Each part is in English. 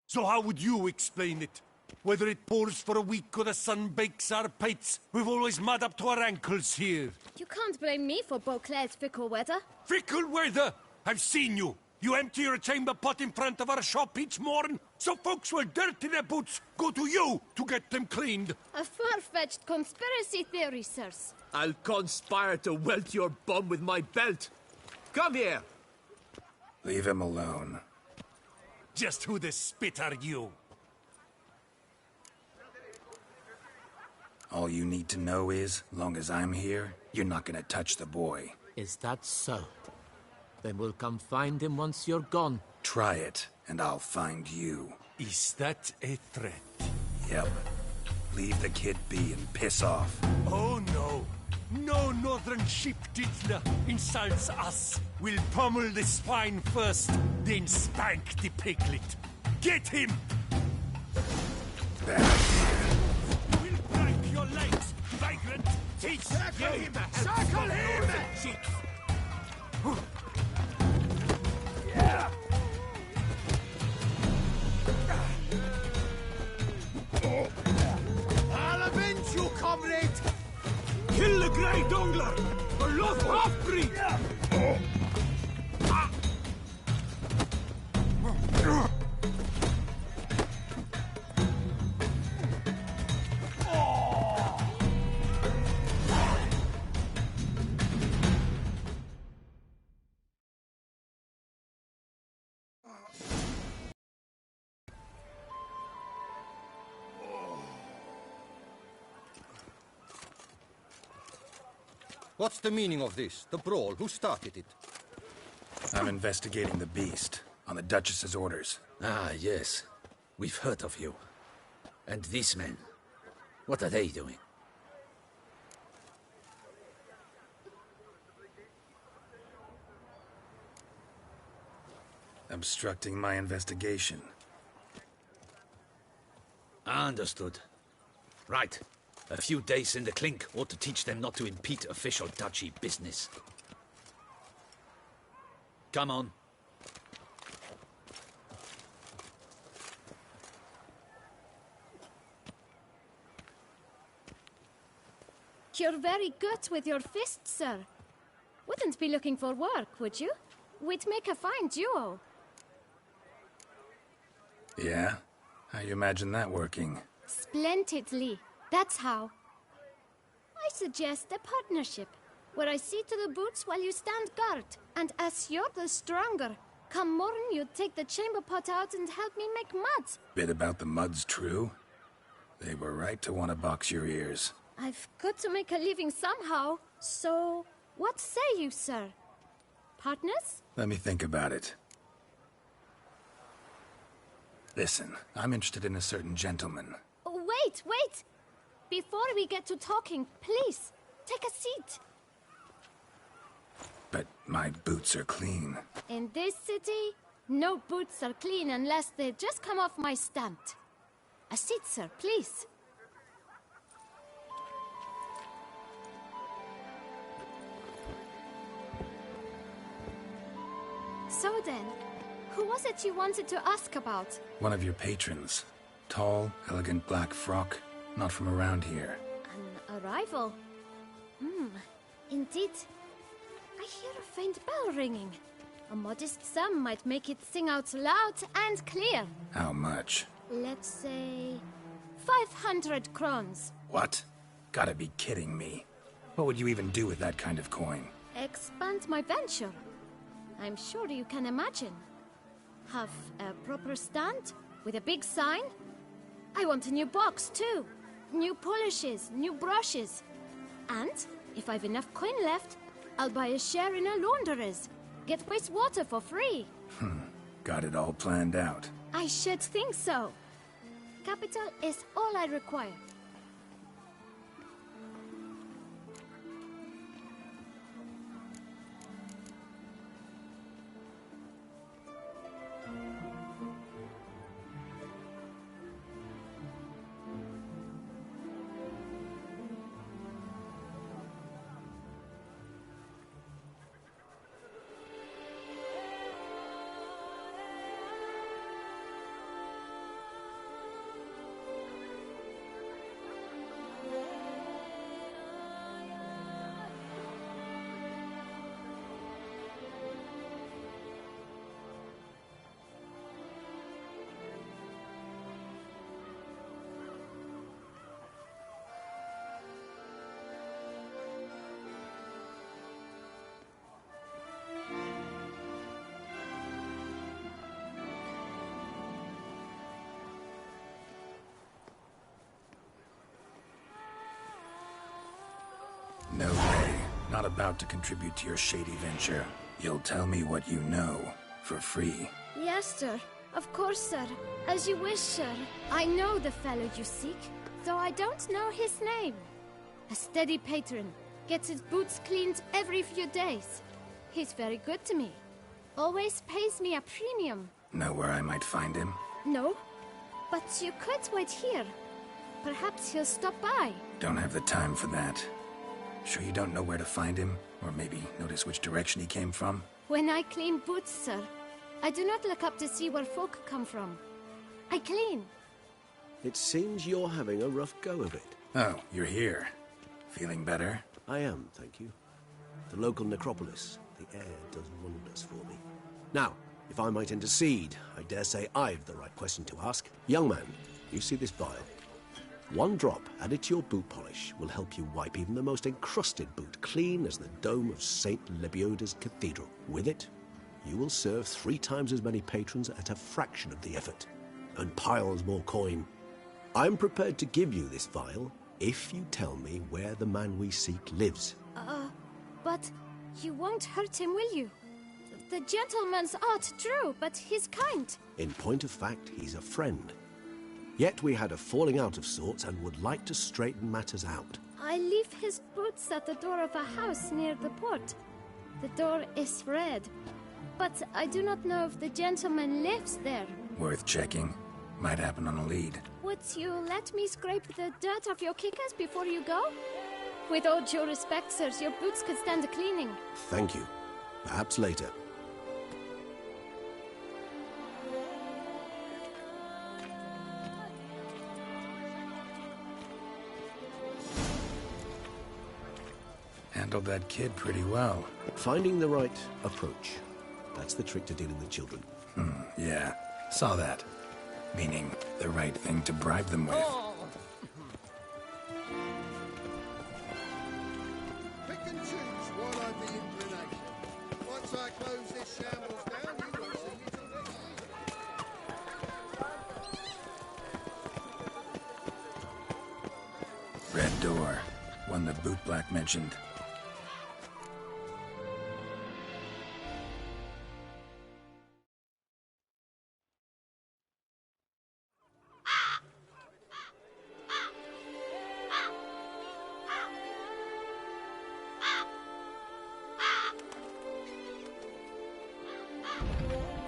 So how would you explain it? Whether it pours for a week or the sun bakes our pates, we've always mud up to our ankles here. You can't blame me for Beauclair's fickle weather. Fickle weather? I've seen you. You empty your chamber pot in front of our shop each morn, so folks will dirty their boots, go to you to get them cleaned. A far-fetched conspiracy theory, sirs. I'll conspire to welt your bum with my belt. Come here. Leave him alone. Just who the spit are you? All you need to know is, long as I'm here, you're not gonna touch the boy. Is that so? Then we'll come find him once you're gone. Try it, and I'll find you. Is that a threat? Yep. Leave the kid be and piss off. Oh no. No northern sheep diddler insults us. We'll pummel the swine first, then spank the piglet. Get him! Bad idea. We'll break your legs, vagrant! Teach Circle you him! to Circle him! cheats! I'll avenge you, comrade! Kill the Grey Dongler! The lost half-breed! What's the meaning of this? The brawl? Who started it? I'm investigating the beast, on the Duchess's orders. Ah, yes. We've heard of you. And these men, what are they doing? Obstructing my investigation. Understood. Right. A few days in the clink ought to teach them not to impede official duchy business. Come on. You're very good with your fists, sir. Wouldn't be looking for work, would you? We'd make a fine duo. Yeah? How you imagine that working? Splendidly. That's how. I suggest a partnership, where I see to the boots while you stand guard. And as you're the stronger, come morn you take the chamber pot out and help me make mud. Bit about the mud's true? They were right to want to box your ears. I've got to make a living somehow, so what say you, sir? Partners? Let me think about it. Listen, I'm interested in a certain gentleman. Oh, wait! Before we get to talking, please, take a seat. But my boots are clean. In this city, no boots are clean unless they just come off my stamp. A seat, sir, please. So then, who was it you wanted to ask about? One of your patrons. Tall, elegant black frock. Not from around here. An arrival? Indeed. I hear a faint bell ringing. A modest sum might make it sing out loud and clear. How much? Let's say 500 crowns. What? Gotta be kidding me. What would you even do with that kind of coin? Expand my venture. I'm sure you can imagine. Have a proper stand with a big sign. I want a new box too. New polishes, new brushes. And if I've enough coin left, I'll buy a share in a launderer's. Get wastewater for free. Got it all planned out. I should think so. Capital is all I require. No way. Not about to contribute to your shady venture. You'll tell me what you know, for free. Yes, sir. Of course, sir. As you wish, sir. I know the fellow you seek, though I don't know his name. A steady patron. Gets his boots cleaned every few days. He's very good to me. Always pays me a premium. Know where I might find him? No, but you could wait here. Perhaps he'll stop by. Don't have the time for that. Sure you don't know where to find him? Or maybe notice which direction he came from? When I clean boots, sir, I do not look up to see where folk come from. I clean. It seems you're having a rough go of it. Oh, you're here. Feeling better? I am, thank you. The local necropolis. The air does wonders for me. Now, if I might intercede, I dare say I've the right question to ask. Young man, you see this vial? One drop added to your boot polish will help you wipe even the most encrusted boot clean as the dome of St. Lebioda's Cathedral. With it, you will serve 3 times as many patrons at a fraction of the effort, and piles more coin. I'm prepared to give you this vial if you tell me where the man we seek lives. But you won't hurt him, will you? The gentleman's art, true, but he's kind. In point of fact, he's a friend. Yet we had a falling out of sorts and would like to straighten matters out. I leave his boots at the door of a house near the port. The door is red, but I do not know if the gentleman lives there. Worth checking. Might happen on a lead. Would you let me scrape the dirt off your kickers before you go? With all due respect, sirs, your boots could stand a cleaning. Thank you. Perhaps later. Handled that kid pretty well. Finding the right approach. That's the trick to dealing with children. Yeah, saw that. Meaning, the right thing to bribe them with. Pick and choose one of the inclination. Once I close this shambles down, you won't see me till next week. Red door. One the bootblack mentioned.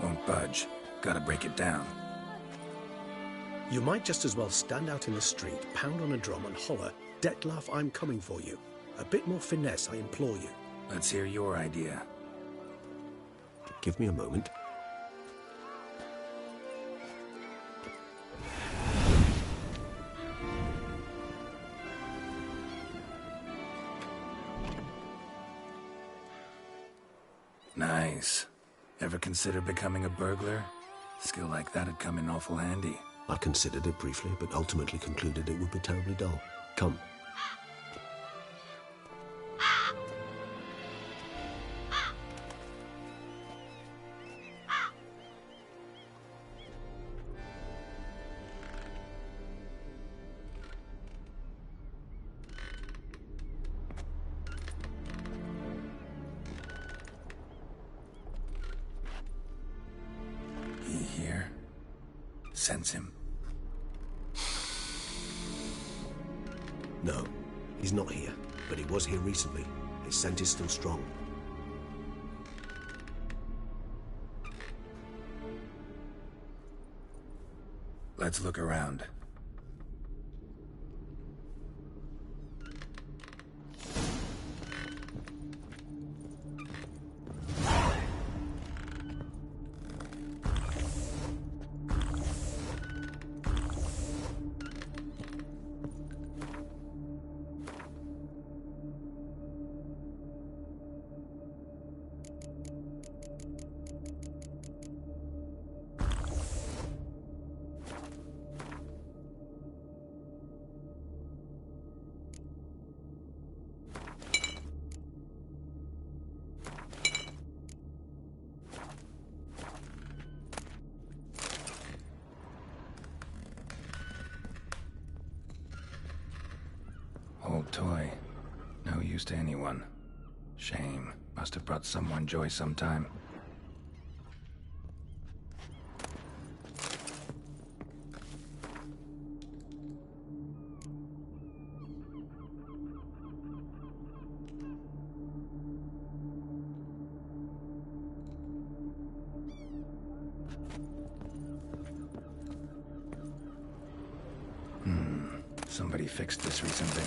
Won't budge. Gotta break it down. You might just as well stand out in the street, pound on a drum and holler, "Detlef, I'm coming for you." A bit more finesse, I implore you. Let's hear your idea. Give me a moment. Nice. Ever consider becoming a burglar? Skill like that'd come in awful handy. I considered it briefly, but ultimately concluded it would be terribly dull. Come. He here? Sense him. No, he's not here, but he was here recently. His scent is still strong. Let's look around. use to anyone. Shame. Must have brought someone joy sometime. Somebody fixed this recently.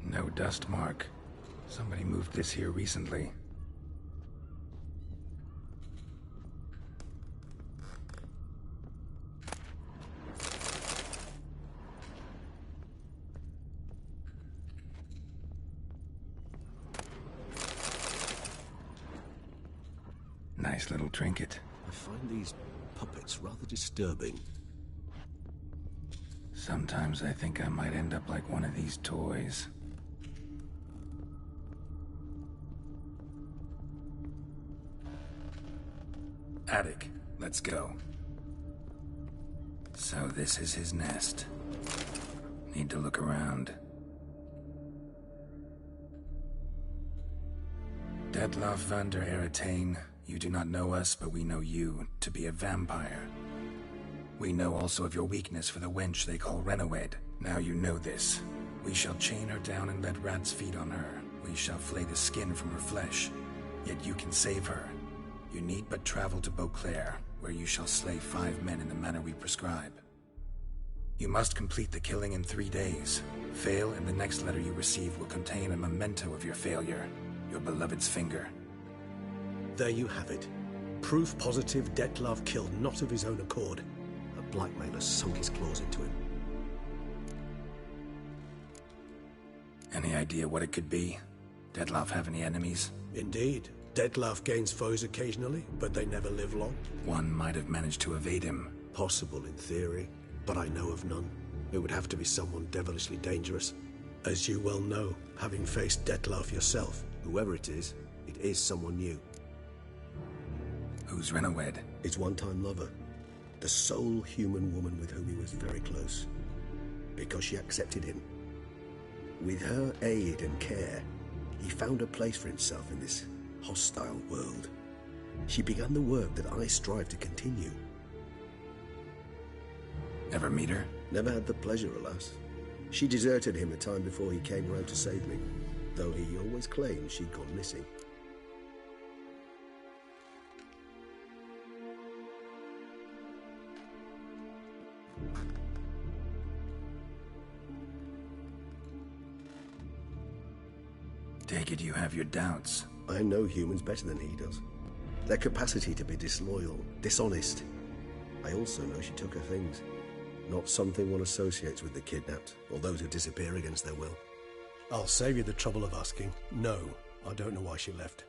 No dust mark. Somebody moved this here recently. Nice little trinket. I find these puppets rather disturbing. Sometimes I think I might end up like one of these toys. Attic, let's go. So this is his nest. Need to look around. Detloff van der Eretain, you do not know us, but we know you to be a vampire. We know also of your weakness for the wench they call Renowed. Now you know this. We shall chain her down and let rats feed on her. We shall flay the skin from her flesh. Yet you can save her. You need but travel to Beauclair, where you shall slay 5 men in the manner we prescribe. You must complete the killing in 3 days. Fail, and the next letter you receive will contain a memento of your failure. Your beloved's finger. There you have it. Proof positive Detlav killed not of his own accord. A blackmailer sunk his claws into him. Any idea what it could be? Detlav have any enemies? Indeed. Detlav gains foes occasionally, but they never live long. One might have managed to evade him. Possible in theory, but I know of none. It would have to be someone devilishly dangerous. As you well know, having faced Detlav yourself. Whoever it is someone new. Who's Renowed? His one-time lover. The sole human woman with whom he was very close. Because she accepted him. With her aid and care, he found a place for himself in this hostile world. She began the work that I strive to continue. Ever meet her? Never had the pleasure, alas. She deserted him a time before he came round to save me, though he always claimed she'd gone missing. Take it you have your doubts. I know humans better than he does. Their capacity to be disloyal, dishonest. I also know she took her things. Not something one associates with the kidnapped, or those who disappear against their will. I'll save you the trouble of asking. No, I don't know why she left.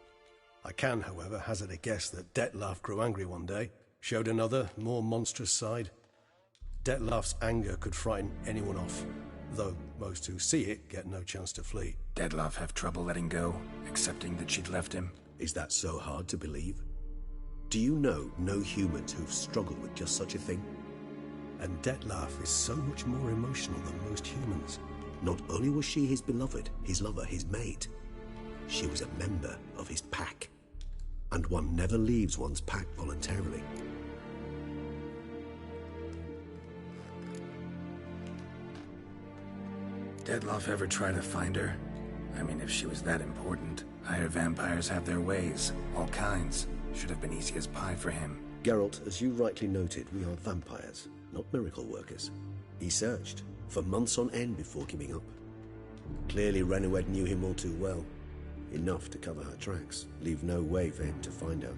I can, however, hazard a guess that Detlav grew angry one day, showed another, more monstrous side. Detlav's anger could frighten anyone off, though most who see it get no chance to flee. Detlav have trouble letting go, accepting that she'd left him? Is that so hard to believe? Do you know no humans who've struggled with just such a thing? And Detlav is so much more emotional than most humans. Not only was she his beloved, his lover, his mate, she was a member of his pack. And one never leaves one's pack voluntarily. Detlav ever try to find her? I mean, if she was that important. Higher vampires have their ways, all kinds. Should have been easy as pie for him. Geralt, as you rightly noted, we are vampires, not miracle workers. He searched for months on end before giving up. Clearly Renowed knew him all too well. Enough to cover her tracks, leave no way for him to find her.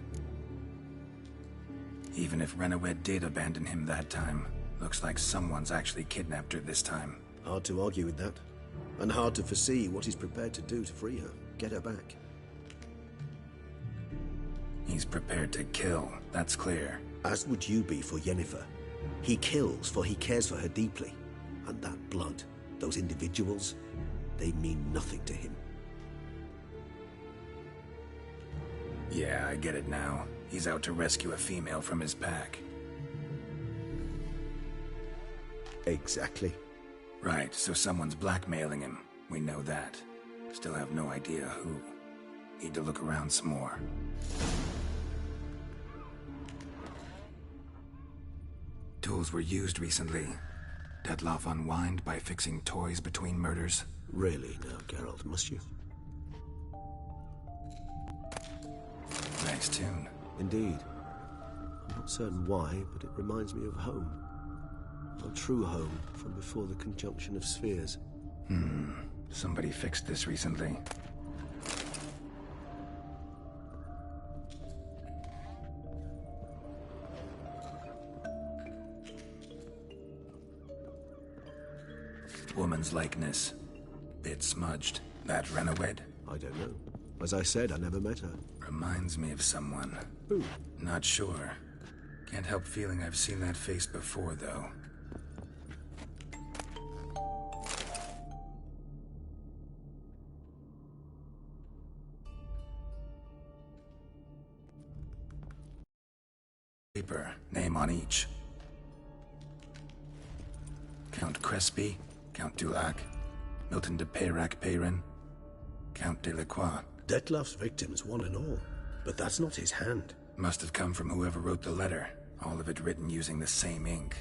Even if Renowed did abandon him that time, looks like someone's actually kidnapped her this time. Hard to argue with that. And hard to foresee what he's prepared to do to free her, get her back. He's prepared to kill, that's clear. As would you be for Yennefer. He kills for he cares for her deeply. And that blood, those individuals, they mean nothing to him. Yeah, I get it now. He's out to rescue a female from his pack. Exactly. Right, so someone's blackmailing him. We know that. Still have no idea who. Need to look around some more. Tools were used recently. Detloff unwind by fixing toys between murders. Really now, Geralt, must you? Nice tune. Indeed. I'm not certain why, but it reminds me of home. Our true home from before the conjunction of spheres. Somebody fixed this recently. Woman's likeness. Bit smudged. That Renowed? I don't know. As I said, I never met her. Reminds me of someone. Who? Not sure. Can't help feeling I've seen that face before, though. Paper, name on each. Count Crespi, Count Dulac, Milton de Peyrac-Peyrin, Count Delacroix. Detloff's victims, one and all. But that's not his hand. Must have come from whoever wrote the letter. All of it written using the same ink.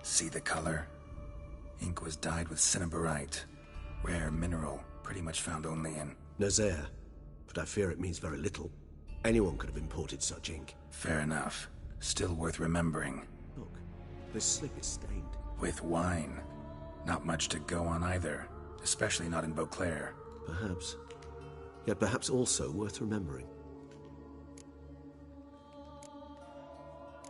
See the color? Ink was dyed with cinnabarite. Rare mineral, pretty much found only in... Nazaire. But I fear it means very little. Anyone could have imported such ink. Fair enough. Still worth remembering. Look, this slip is stained. With wine. Not much to go on either. Especially not in Beauclair. Perhaps. Yet perhaps also worth remembering.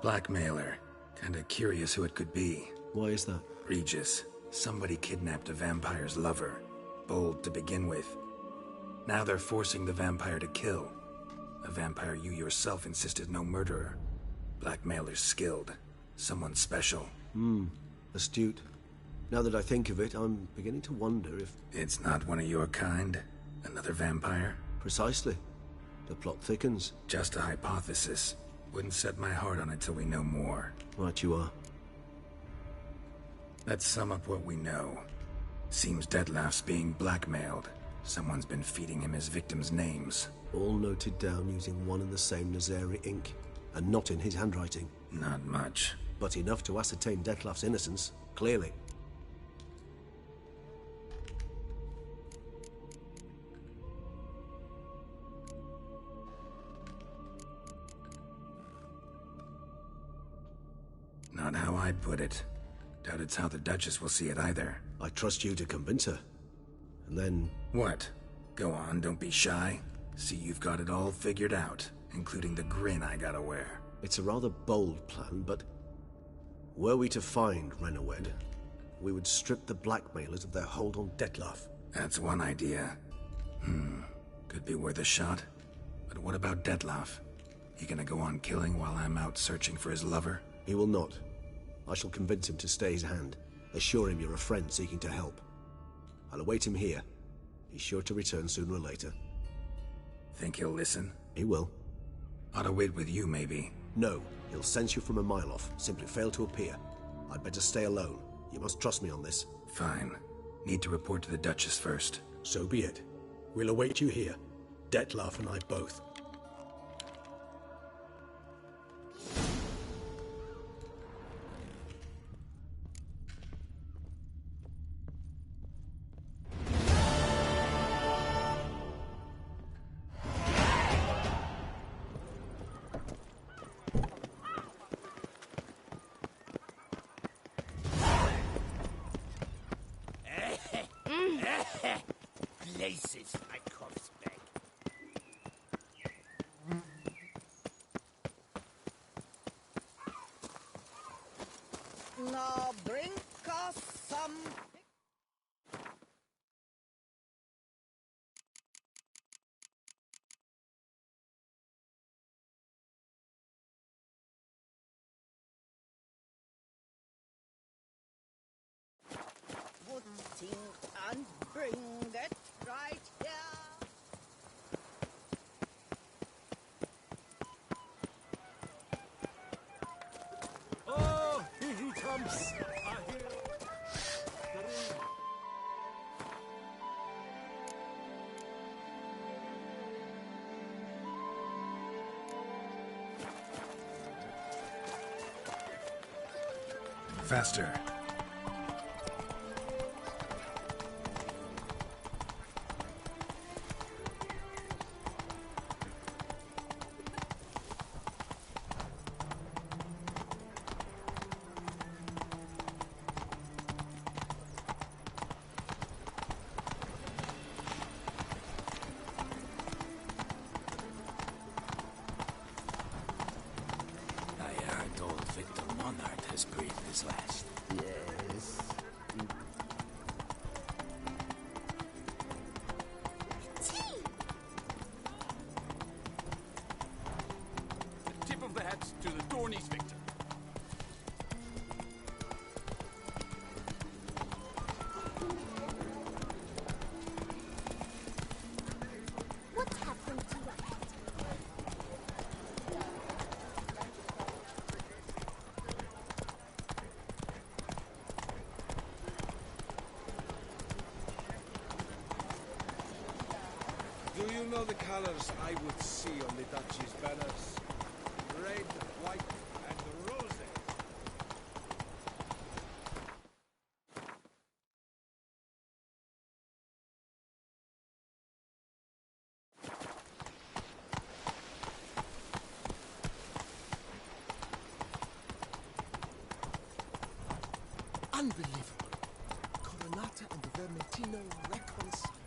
Blackmailer. Kinda curious who it could be. Why is that? Regis. Somebody kidnapped a vampire's lover. Bold to begin with. Now they're forcing the vampire to kill. A vampire you yourself insisted no murderer. Blackmailer's skilled. Someone special. Astute. Now that I think of it, I'm beginning to wonder if... It's not one of your kind? Another vampire? Precisely. The plot thickens. Just a hypothesis. Wouldn't set my heart on it till we know more. Right you are. Let's sum up what we know. Seems Detloff's being blackmailed. Someone's been feeding him his victims' names. All noted down using one and the same Nazari ink. And not in his handwriting. Not much. But enough to ascertain Detloff's innocence, clearly. Not how I'd put it. Doubt it's how the Duchess will see it either. I trust you to convince her. And then... What? Go on, don't be shy. See you've got it all figured out, including the grin I gotta wear. It's a rather bold plan, but... Were we to find Renowed, we would strip the blackmailers of their hold on Detloff. That's one idea. Could be worth a shot. But what about Detloff? He gonna go on killing while I'm out searching for his lover? He will not. I shall convince him to stay his hand. Assure him you're a friend seeking to help. I'll await him here. He's sure to return sooner or later. Think he'll listen? He will. Ought to wait with you, maybe. No, he'll sense you from a mile off. Simply fail to appear. I'd better stay alone. You must trust me on this. Fine. Need to report to the Duchess first. So be it. We'll await you here. Detloff and I both. Places, my corpse bag. Now bring us some... Putting and bring it Peace. I hear the ring. Faster. I heard old Victor Monard has breathed his last. Yes. Tip of the hat to the Dornies victor. What happened to your hat? Do you know the colors I would see on the Duchy's banners? Red, white, and rose. Unbelievable. Coronata and the Vermentino reconciled.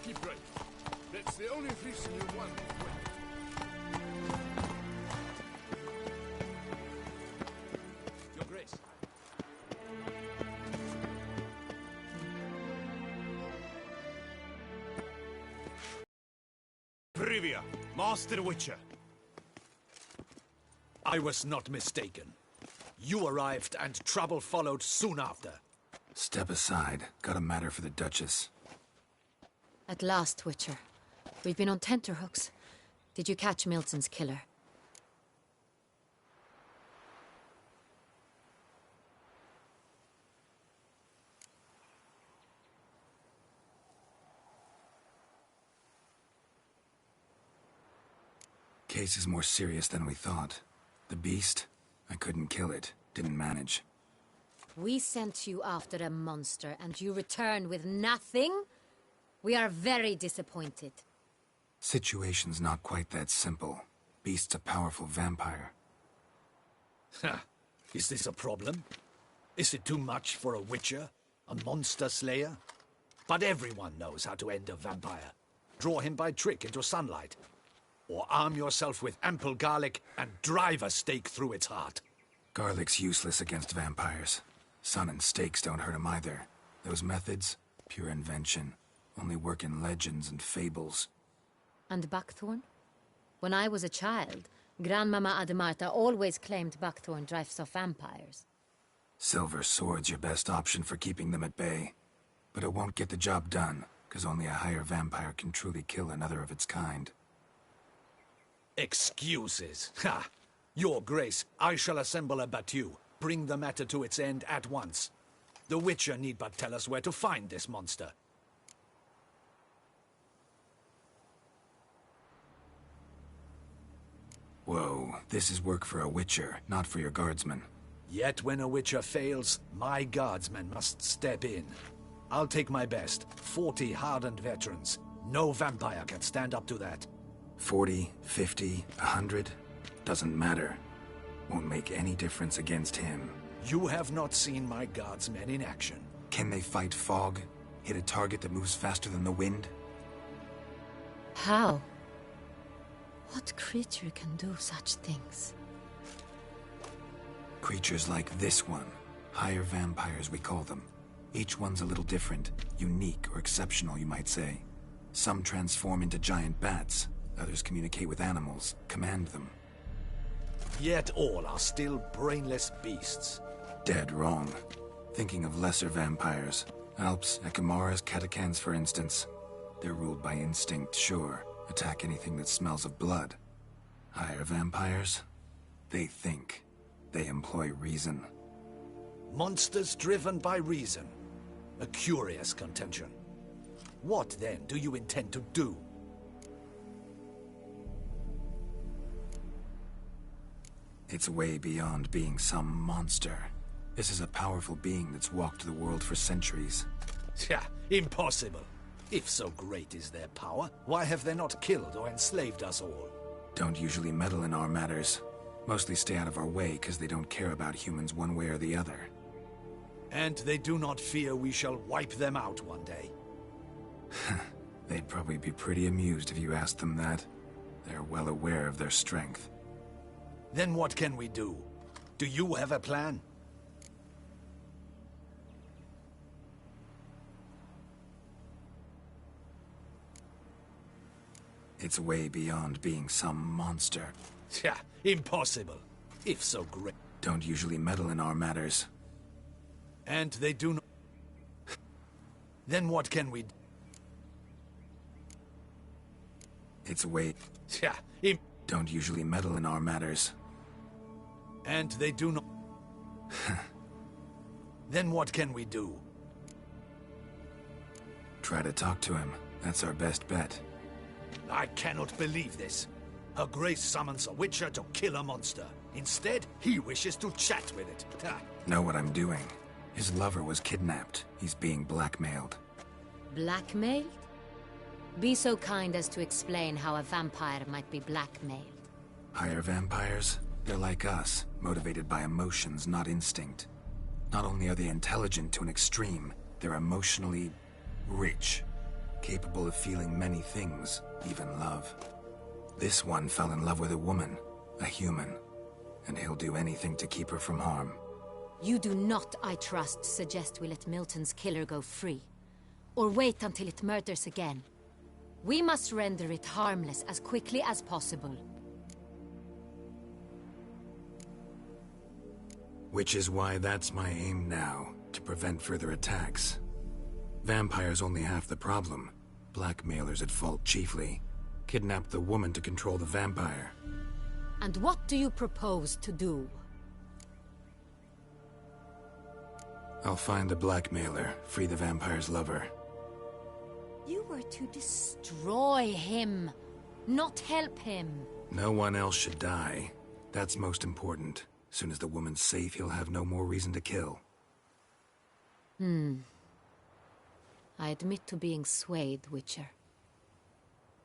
keep right. That's the only reason you want me to win. Your Grace. Privia, Master Witcher. I was not mistaken. You arrived and trouble followed soon after. Step aside. Got a matter for the Duchess. At last, Witcher. We've been on tenterhooks. Did you catch Milton's killer? Case is more serious than we thought. The beast? I couldn't kill it. Didn't manage. We sent you after a monster, and you return with nothing? We are very disappointed. Situation's not quite that simple. Beast's a powerful vampire. Ha! Is this a problem? Is it too much for a witcher? A monster slayer? But everyone knows how to end a vampire. Draw him by trick into sunlight. Or arm yourself with ample garlic and drive a stake through its heart. Garlic's useless against vampires. Sun and stakes don't hurt him either. Those methods, pure invention. Only work in legends and fables. And buckthorn? When I was a child, Grandmama Ademarta always claimed buckthorn drives off vampires. Silver sword's your best option for keeping them at bay. But it won't get the job done, because only a higher vampire can truly kill another of its kind. Excuses. Ha! Your Grace, I shall assemble a battue. Bring the matter to its end at once. The Witcher need but tell us where to find this monster. Whoa, this is work for a Witcher, not for your guardsmen. Yet when a Witcher fails, my guardsmen must step in. I'll take my best. 40 hardened veterans. No vampire can stand up to that. 40, 50, 100? Doesn't matter. Won't make any difference against him. You have not seen my guardsmen in action. Can they fight fog? Hit a target that moves faster than the wind? How? What creature can do such things? Creatures like this one. Higher vampires, we call them. Each one's a little different. Unique or exceptional, you might say. Some transform into giant bats. Others communicate with animals, command them. Yet all are still brainless beasts. Dead wrong. Thinking of lesser vampires. Alps, Ekamaras, Catacans, for instance. They're ruled by instinct, sure. Attack anything that smells of blood. Higher vampires? They think. They employ reason. Monsters driven by reason. A curious contention. What, then, do you intend to do? It's way beyond being some monster. This is a powerful being that's walked the world for centuries. Yeah, impossible. If so great is their power, why have they not killed or enslaved us all? Don't usually meddle in our matters. Mostly stay out of our way because they don't care about humans one way or the other. And they do not fear we shall wipe them out one day. They'd probably be pretty amused if you asked them that. They're well aware of their strength. Then what can we do? Do you have a plan? It's way beyond being some monster. Yeah, impossible. If so great. Don't usually meddle in our matters. And they do not... Then what can we do? It's way... Yeah, Don't usually meddle in our matters. And they do not... Then what can we do? Try to talk to him. That's our best bet. I cannot believe this. Her Grace summons a Witcher to kill a monster. Instead, he wishes to chat with it. Know what I'm doing. His lover was kidnapped. He's being blackmailed. Blackmailed? Be so kind as to explain how a vampire might be blackmailed. Higher vampires? They're like us, motivated by emotions, not instinct. Not only are they intelligent to an extreme, they're emotionally rich. capable of feeling many things, even love. This one fell in love with a woman, a human, and he'll do anything to keep her from harm. You do not, I trust, suggest we let Milton's killer go free. Or wait until it murders again. We must render it harmless as quickly as possible. Which is why that's my aim now, to prevent further attacks. Vampires only half the problem. Blackmailers at fault chiefly. Kidnapped the woman to control the vampire. And what do you propose to do? I'll find the blackmailer, free the vampire's lover. You were to destroy him, not help him. No one else should die. That's most important. Soon as the woman's safe, he'll have no more reason to kill. I admit to being swayed, Witcher.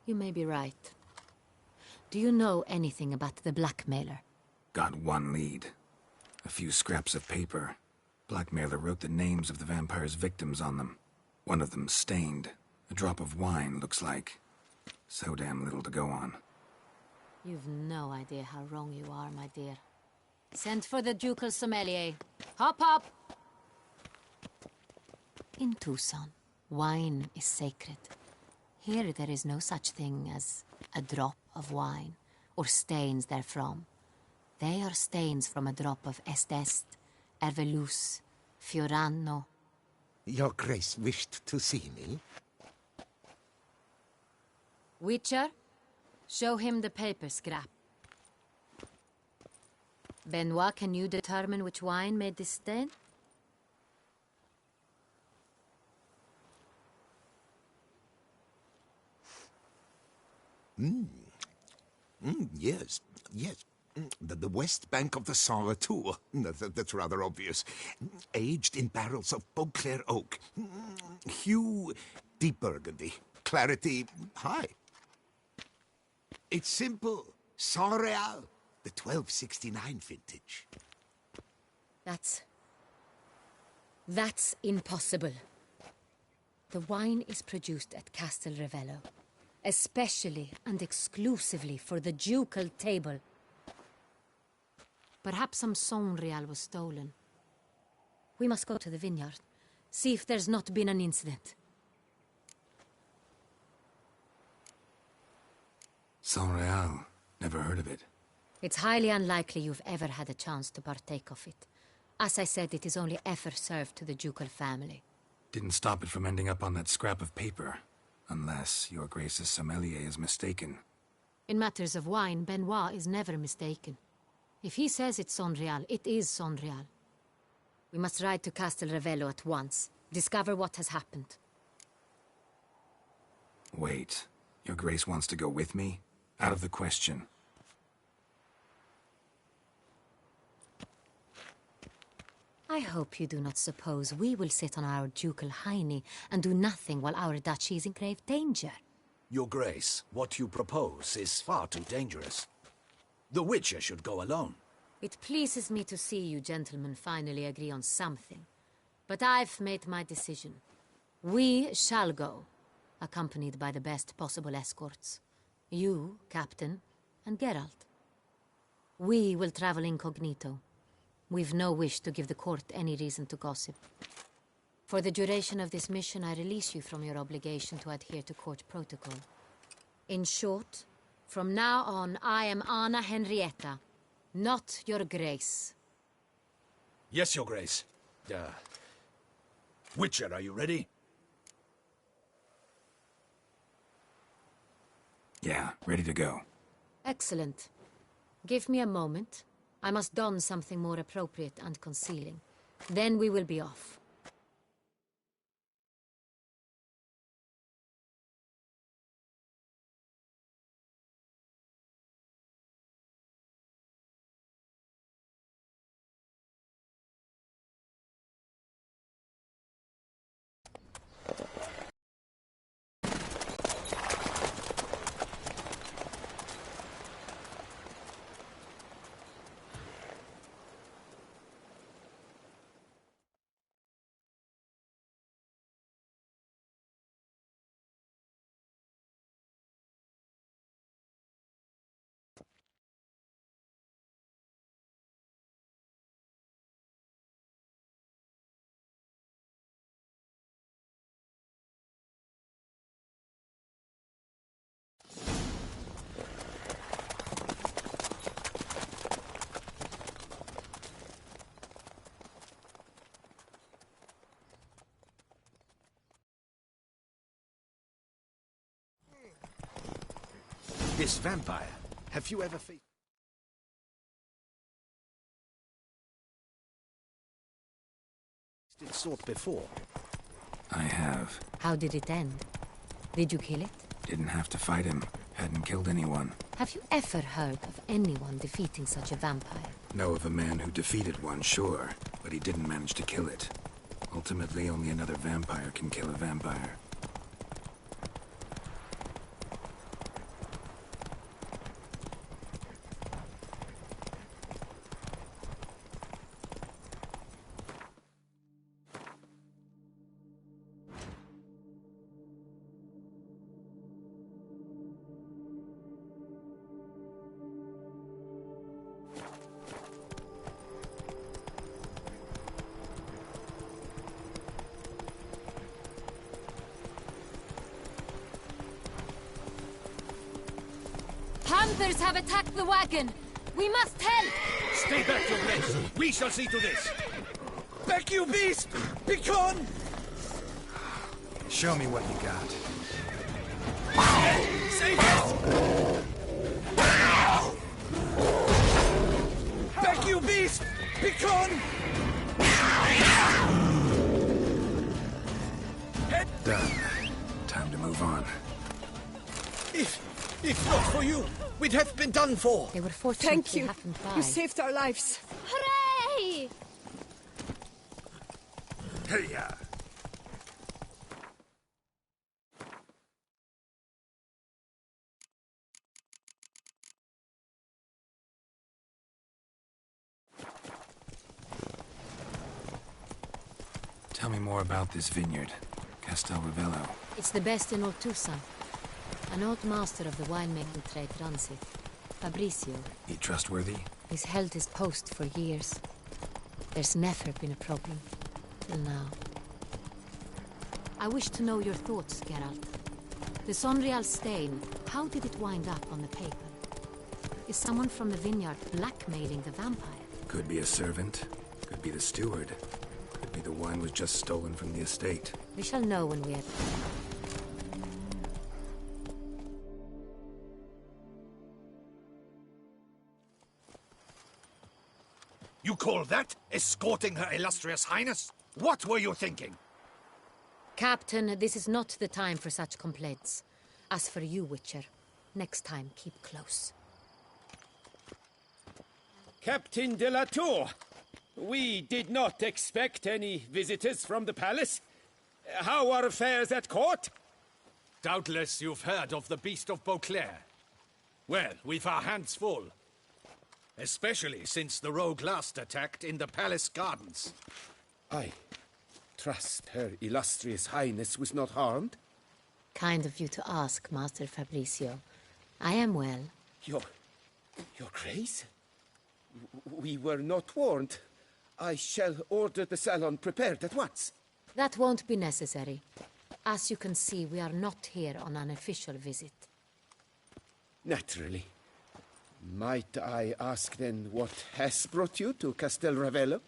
You may be right. Do you know anything about the blackmailer? Got one lead. A few scraps of paper. Blackmailer wrote the names of the vampire's victims on them. One of them stained. A drop of wine, looks like. So damn little to go on. You've no idea how wrong you are, my dear. Send for the ducal sommelier. Hop, hop! In Tucson, wine is sacred. Here there is no such thing as a drop of wine, or stains therefrom. They are stains from a drop of Estest, Ervelus, Fiorano. Your Grace wished to see me? Witcher, show him the paper scrap. Benoit, can you determine which wine made this stain? Yes. The west bank of the Saint Retour. That's rather obvious. Aged in barrels of Beauclair oak. Hue, deep burgundy. Clarity, high. It's simple. Saint Real, the 1269 vintage. That's impossible. The wine is produced at Castel Ravello, especially and exclusively for the ducal table. Perhaps some Saint Real was stolen. We must go to the vineyard, see if there's not been an incident. Saint Real. Never heard of it. It's highly unlikely you've ever had a chance to partake of it. As I said, it is only ever served to the ducal family. Didn't stop it from ending up on that scrap of paper. Unless your Grace's sommelier is mistaken. In matters of wine, Benoit is never mistaken. If he says it's Saint Real, it is Saint Real. We must ride to Castel Ravello at once. Discover what has happened. Wait. Your Grace wants to go with me? Out of the question. I hope you do not suppose we will sit on our ducal hiney and do nothing while our duchy is in grave danger. Your Grace, what you propose is far too dangerous. The Witcher should go alone. It pleases me to see you gentlemen finally agree on something. But I've made my decision. We shall go, accompanied by the best possible escorts. You, Captain, and Geralt. We will travel incognito. We've no wish to give the court any reason to gossip. For the duration of this mission, I release you from your obligation to adhere to court protocol. In short, from now on, I am Anna Henrietta, not your Grace. Yes, Your Grace. Witcher, are you ready? Yeah, ready to go. Excellent. Give me a moment. I must don something more appropriate and concealing. Then we will be off. This vampire, have you ever faced its sort before? I have. How did it end? Did you kill it? Didn't have to fight him. Hadn't killed anyone. Have you ever heard of anyone defeating such a vampire? Know of a man who defeated one, sure, but he didn't manage to kill it. Ultimately, only another vampire can kill a vampire. Hunters have attacked the wagon! We must help! Stay back, your place! We shall see to this! Back, you beast! Be gone! Show me what you got. Save it! Back, you beast! Be gone! Done. Time to move on. If not for you, we'd have been done for. They were fortunate Thank we you. happened by. You saved our lives. Hooray! Hey-ya! Tell me more about this vineyard, Castel Ravello. It's the best in Ortusa. An old master of the winemaking trade runs it. Fabrizio. He trustworthy? He's held his post for years. There's never been a problem. Till now. I wish to know your thoughts, Geralt. The Sonreal stain, how did it wind up on the paper? Is someone from the vineyard blackmailing the vampire? Could be a servant. Could be the steward. Could be the wine was just stolen from the estate. We shall know when we have... You call that escorting Her Illustrious Highness? What were you thinking? Captain, this is not the time for such complaints. As for you, Witcher, next time keep close. Captain de la Tour, we did not expect any visitors from the palace. How are affairs at court? Doubtless you've heard of the Beast of Beauclair. Well, we've our hands full. Especially since the rogue last attacked in the palace gardens. I trust Her Illustrious Highness was not harmed? Kind of you to ask, Master Fabrizio. I am well. Your Grace? We were not warned. I shall order the salon prepared at once. That won't be necessary. As you can see, we are not here on an official visit. Naturally. Might I ask then what has brought you to Castel Ravello?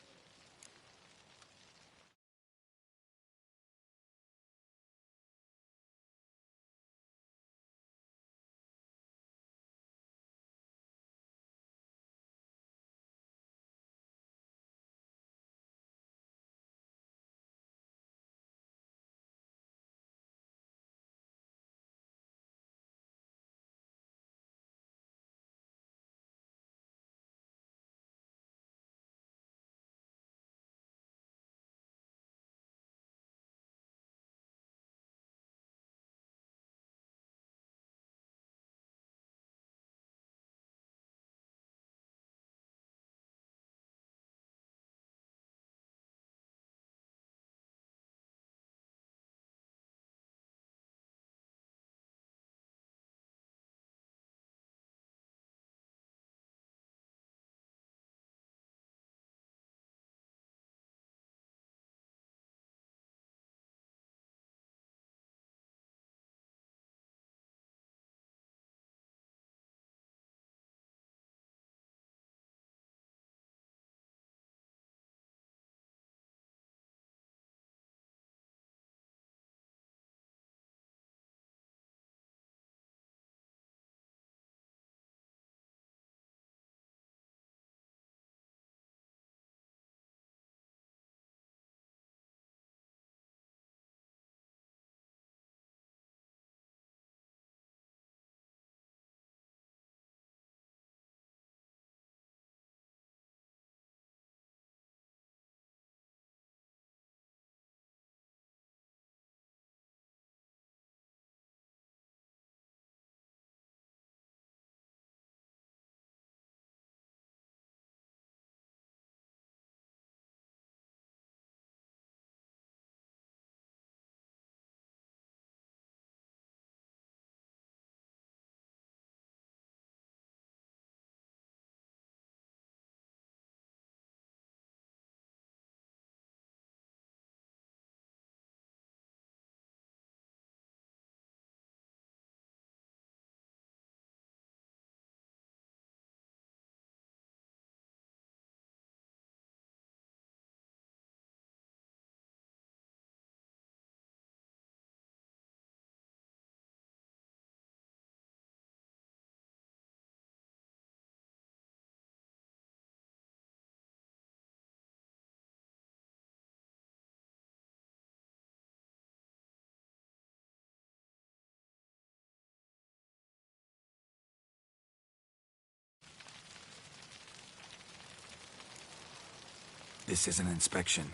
This is an inspection.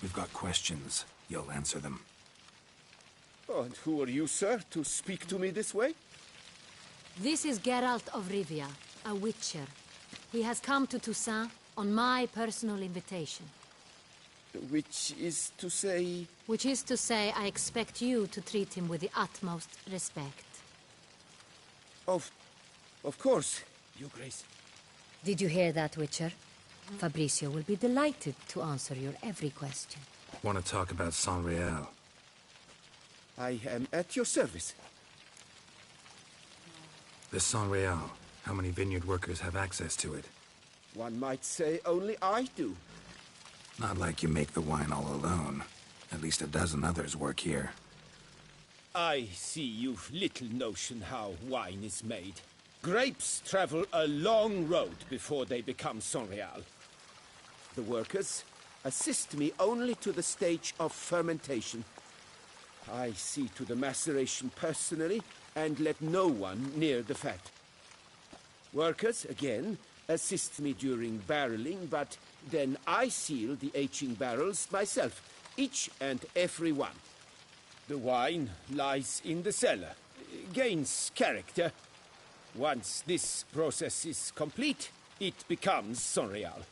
We've got questions. You'll answer them. Oh, and who are you, sir, to speak to me this way? This is Geralt of Rivia, a witcher. He has come to Toussaint on my personal invitation. Which is to say... Which is to say, I expect you to treat him with the utmost respect. Of course, Your Grace. Did you hear that, Witcher? Fabrizio will be delighted to answer your every question. Want to talk about Saint-Réal? I am at your service. The Saint-Réal. How many vineyard workers have access to it? One might say only I do. Not like you make the wine all alone. At least a dozen others work here. I see you've little notion how wine is made. Grapes travel a long road before they become Saint-Réal. The workers assist me only to the stage of fermentation. I see to the maceration personally and let no one near the fat. Workers, again, assist me during barreling, but then I seal the aging barrels myself, each and every one. The wine lies in the cellar, gains character. Once this process is complete, it becomes Saint-Réal.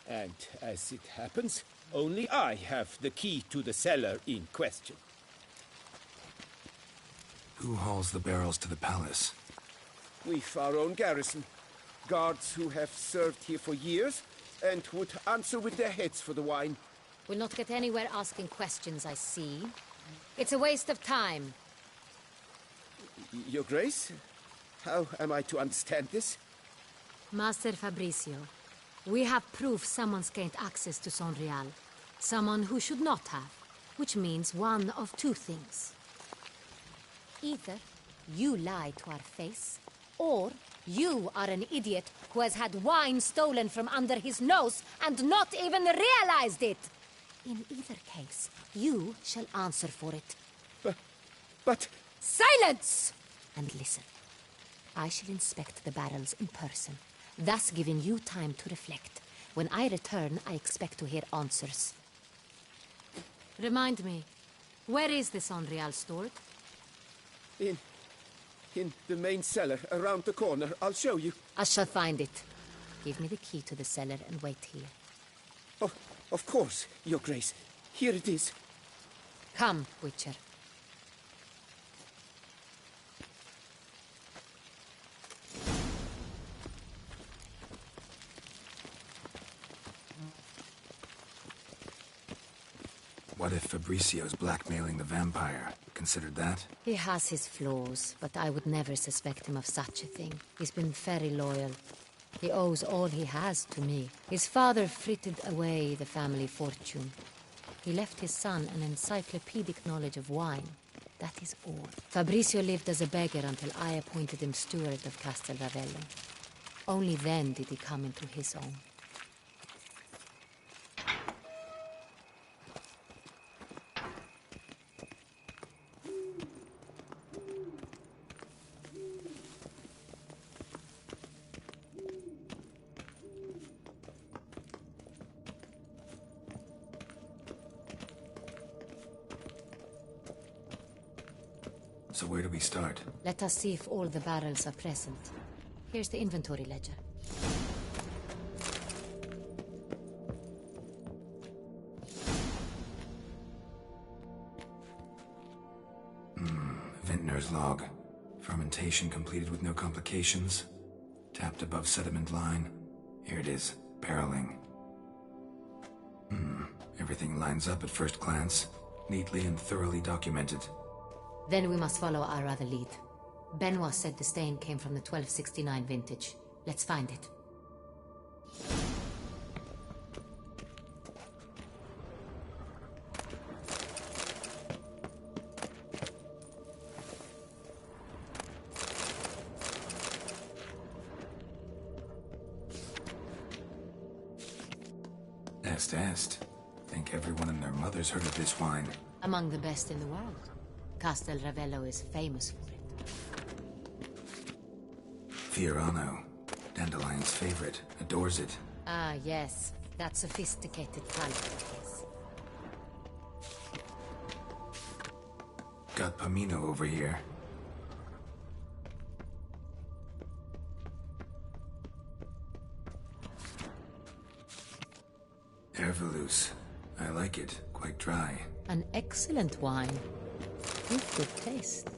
And as it happens, only I have the key to the cellar in question. Who hauls the barrels to the palace? We've our own garrison. Guards who have served here for years and would answer with their heads for the wine. We'll not get anywhere asking questions, I see. It's a waste of time. Your Grace? How am I to understand this? Master Fabrizio, we have proof someone's gained access to Saint-Réal. Someone who should not have. Which means one of two things. Either you lie to our face, or you are an idiot who has had wine stolen from under his nose and not even realized it. In either case, you shall answer for it. But... Silence! And listen. I shall inspect the barrels in person, thus giving you time to reflect. When I return, I expect to hear answers. Remind me, where is the Saint-Réal stored? In the main cellar, around the corner. I'll show you. I shall find it. Give me the key to the cellar and wait here. Oh, of course, Your Grace. Here it is. Come, Witcher. What if Fabricio's blackmailing the vampire? Considered that? He has his flaws, but I would never suspect him of such a thing. He's been very loyal. He owes all he has to me. His father frittered away the family fortune. He left his son an encyclopedic knowledge of wine. That is all. Fabricio lived as a beggar until I appointed him steward of Castel Ravello. Only then did he come into his own. So where do we start? Let us see if all the barrels are present. Here's the inventory ledger. Vintner's log. Fermentation completed with no complications. Tapped above sediment line. Here it is. Barreling. Everything lines up at first glance. Neatly and thoroughly documented. Then we must follow our other lead. Benoit said the stain came from the 1269 vintage. Let's find it. Est. Think everyone and their mother's heard of this wine. Among the best in the world. Castel Ravello is famous for it. Fiorano. Dandelion's favorite. Adores it. Ah, yes. That sophisticated talent of his. Got Pomino over here. Ervelus. I like it. Quite dry. An excellent wine. With good taste.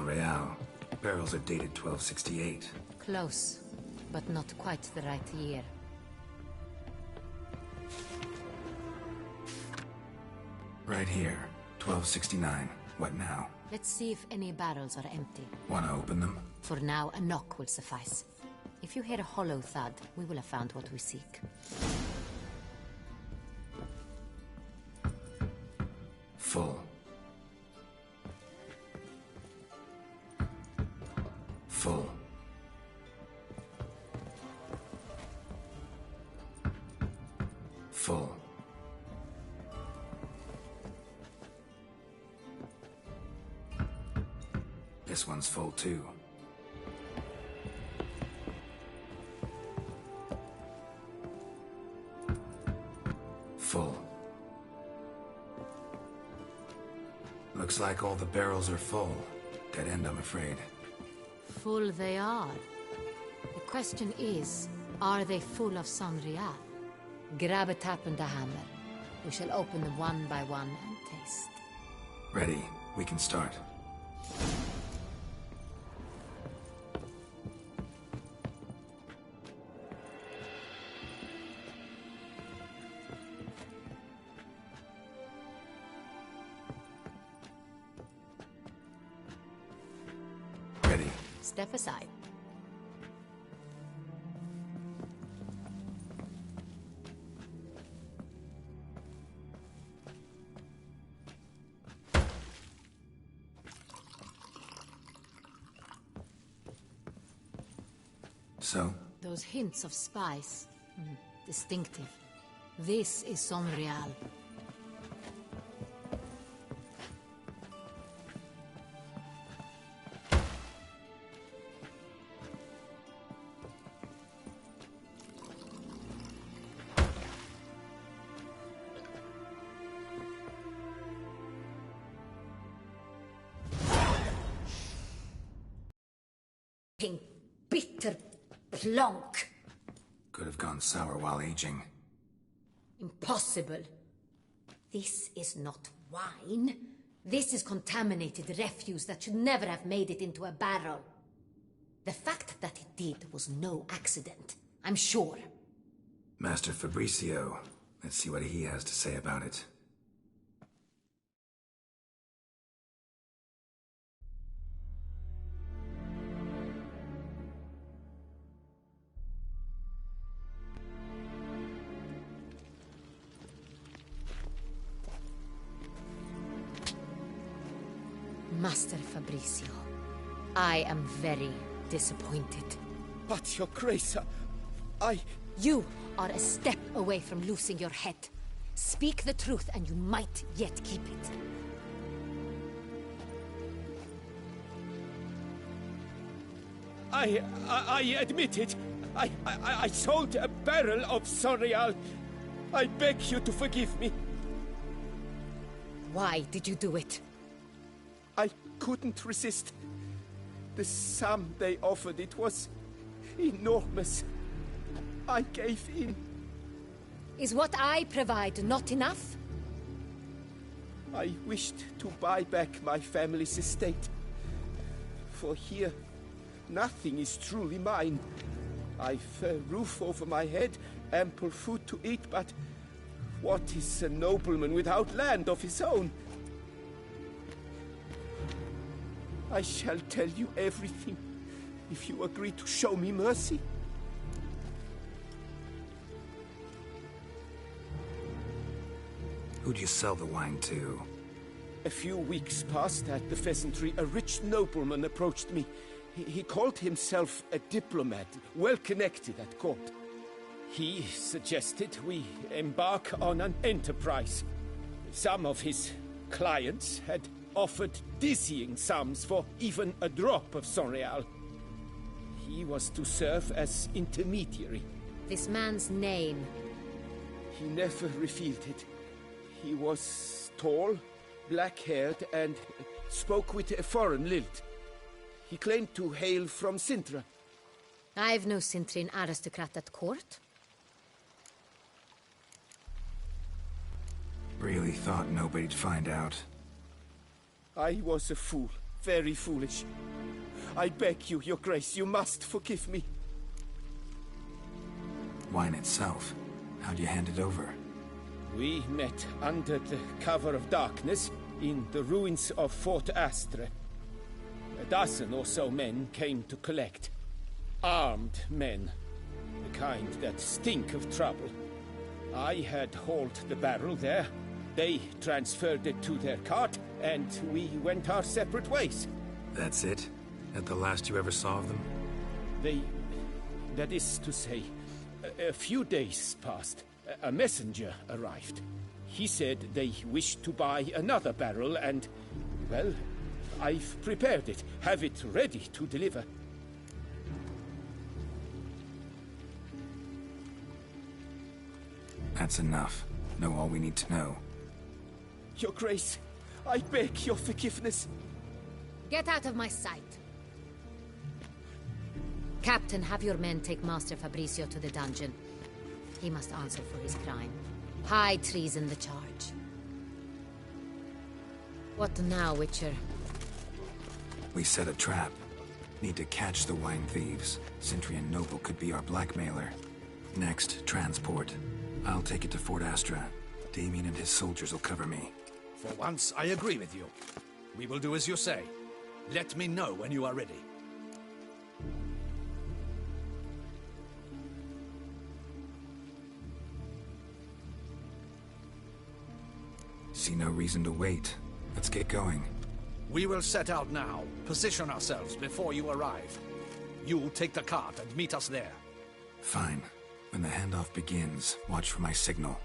Real. Barrels are dated 1268. Close, but not quite the right year. Right here. 1269. What now? Let's see if any barrels are empty. Wanna open them? For now, a knock will suffice. If you hear a hollow thud, we will have found what we seek. Full. Full. Full. This one's full too. Full. Looks like all the barrels are full. Dead end, I'm afraid. Full they are. The question is, are they full of Sanrial? Grab a tap and a hammer. We shall open them one by one and taste. Ready. We can start. Ready. Step aside. So? Those hints of spice. Distinctive. This is Sanrial. Bitter plonk. Could have gone sour while aging. Impossible. This is not wine. This is contaminated refuse that should never have made it into a barrel. The fact that it did was no accident, I'm sure. Master Fabricio. Let's see what he has to say about it. Master Fabricio, I am very disappointed. But, Your Grace, You are a step away from losing your head. Speak the truth and you might yet keep it. I admit it. I sold a barrel of Sanrial. I beg you to forgive me. Why did you do it? I couldn't resist. The sum they offered, it was enormous. I gave in. Is what I provide not enough? I wished to buy back my family's estate. For here, nothing is truly mine. I've a roof over my head, ample food to eat, but what is a nobleman without land of his own? I shall tell you everything, if you agree to show me mercy. Who'd you sell the wine to? A few weeks past at the pheasantry, a rich nobleman approached me. He called himself a diplomat, well connected at court. He suggested we embark on an enterprise. Some of his clients had offered dizzying sums for even a drop of Sonreal. He was to serve as intermediary. This man's name? He never revealed it. He was tall, black-haired, and spoke with a foreign lilt. He claimed to hail from Sintra. I've no Sintrian aristocrat at court. Really thought nobody'd find out. I was a fool. Very foolish. I beg you, Your Grace, you must forgive me. Wine itself. How'd you hand it over? We met under the cover of darkness in the ruins of Fort Astre. A dozen or so men came to collect. Armed men. The kind that stink of trouble. I had hauled the barrel there. They transferred it to their cart, and we went our separate ways. That's it? At the last you ever saw of them? That is to say, a few days passed. A messenger arrived. He said they wished to buy another barrel and, well, I've prepared it. Have it ready to deliver. That's enough. Know all we need to know. Your Grace, I beg your forgiveness. Get out of my sight. Captain, have your men take Master Fabrizio to the dungeon. He must answer for his crime. High treason the charge. What now, Witcher? We set a trap. Need to catch the wine thieves. Sintrian noble could be our blackmailer. Next, transport. I'll take it to Fort Astra. Damien and his soldiers will cover me. For once, I agree with you. We will do as you say. Let me know when you are ready. See no reason to wait. Let's get going. We will set out now. Position ourselves before you arrive. You take the cart and meet us there. Fine. When the handoff begins, watch for my signal.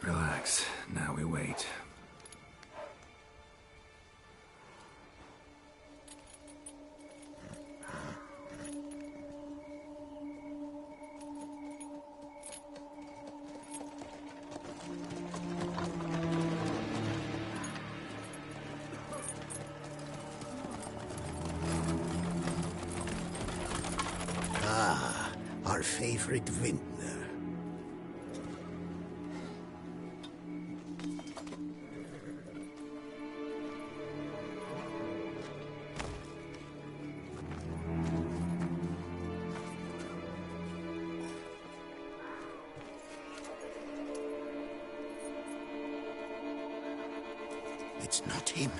Relax. Now we wait. Ah, our favorite vintner. It's not him.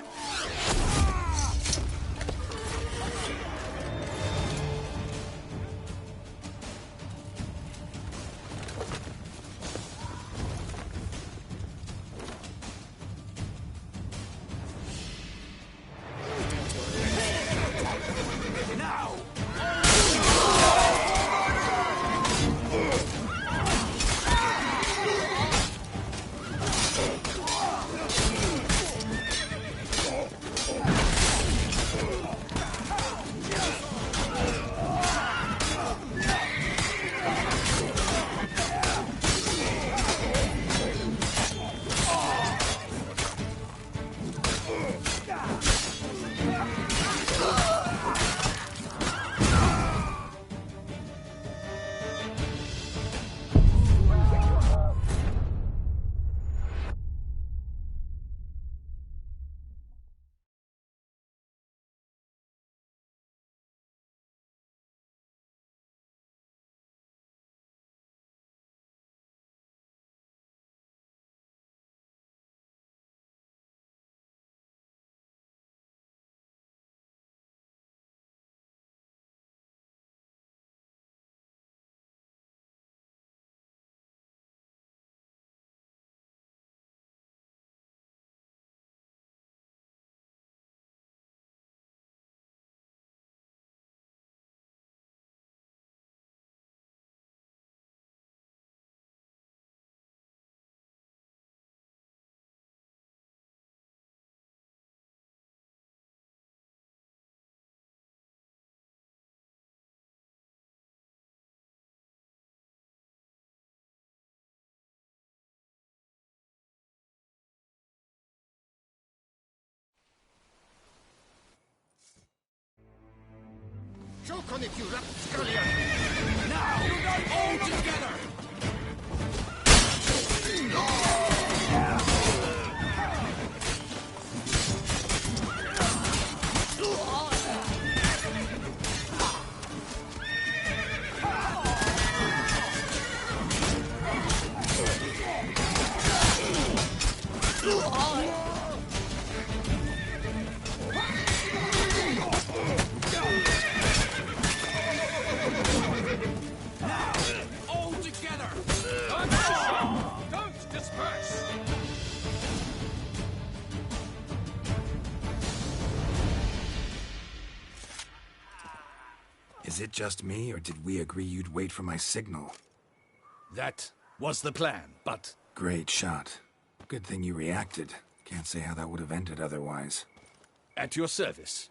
Choke on it, you rapscallion! Now, all together! All together! Don't disperse! Is it just me, or did we agree you'd wait for my signal? That was the plan, but... Great shot. Good thing you reacted. Can't say how that would have ended otherwise. At your service.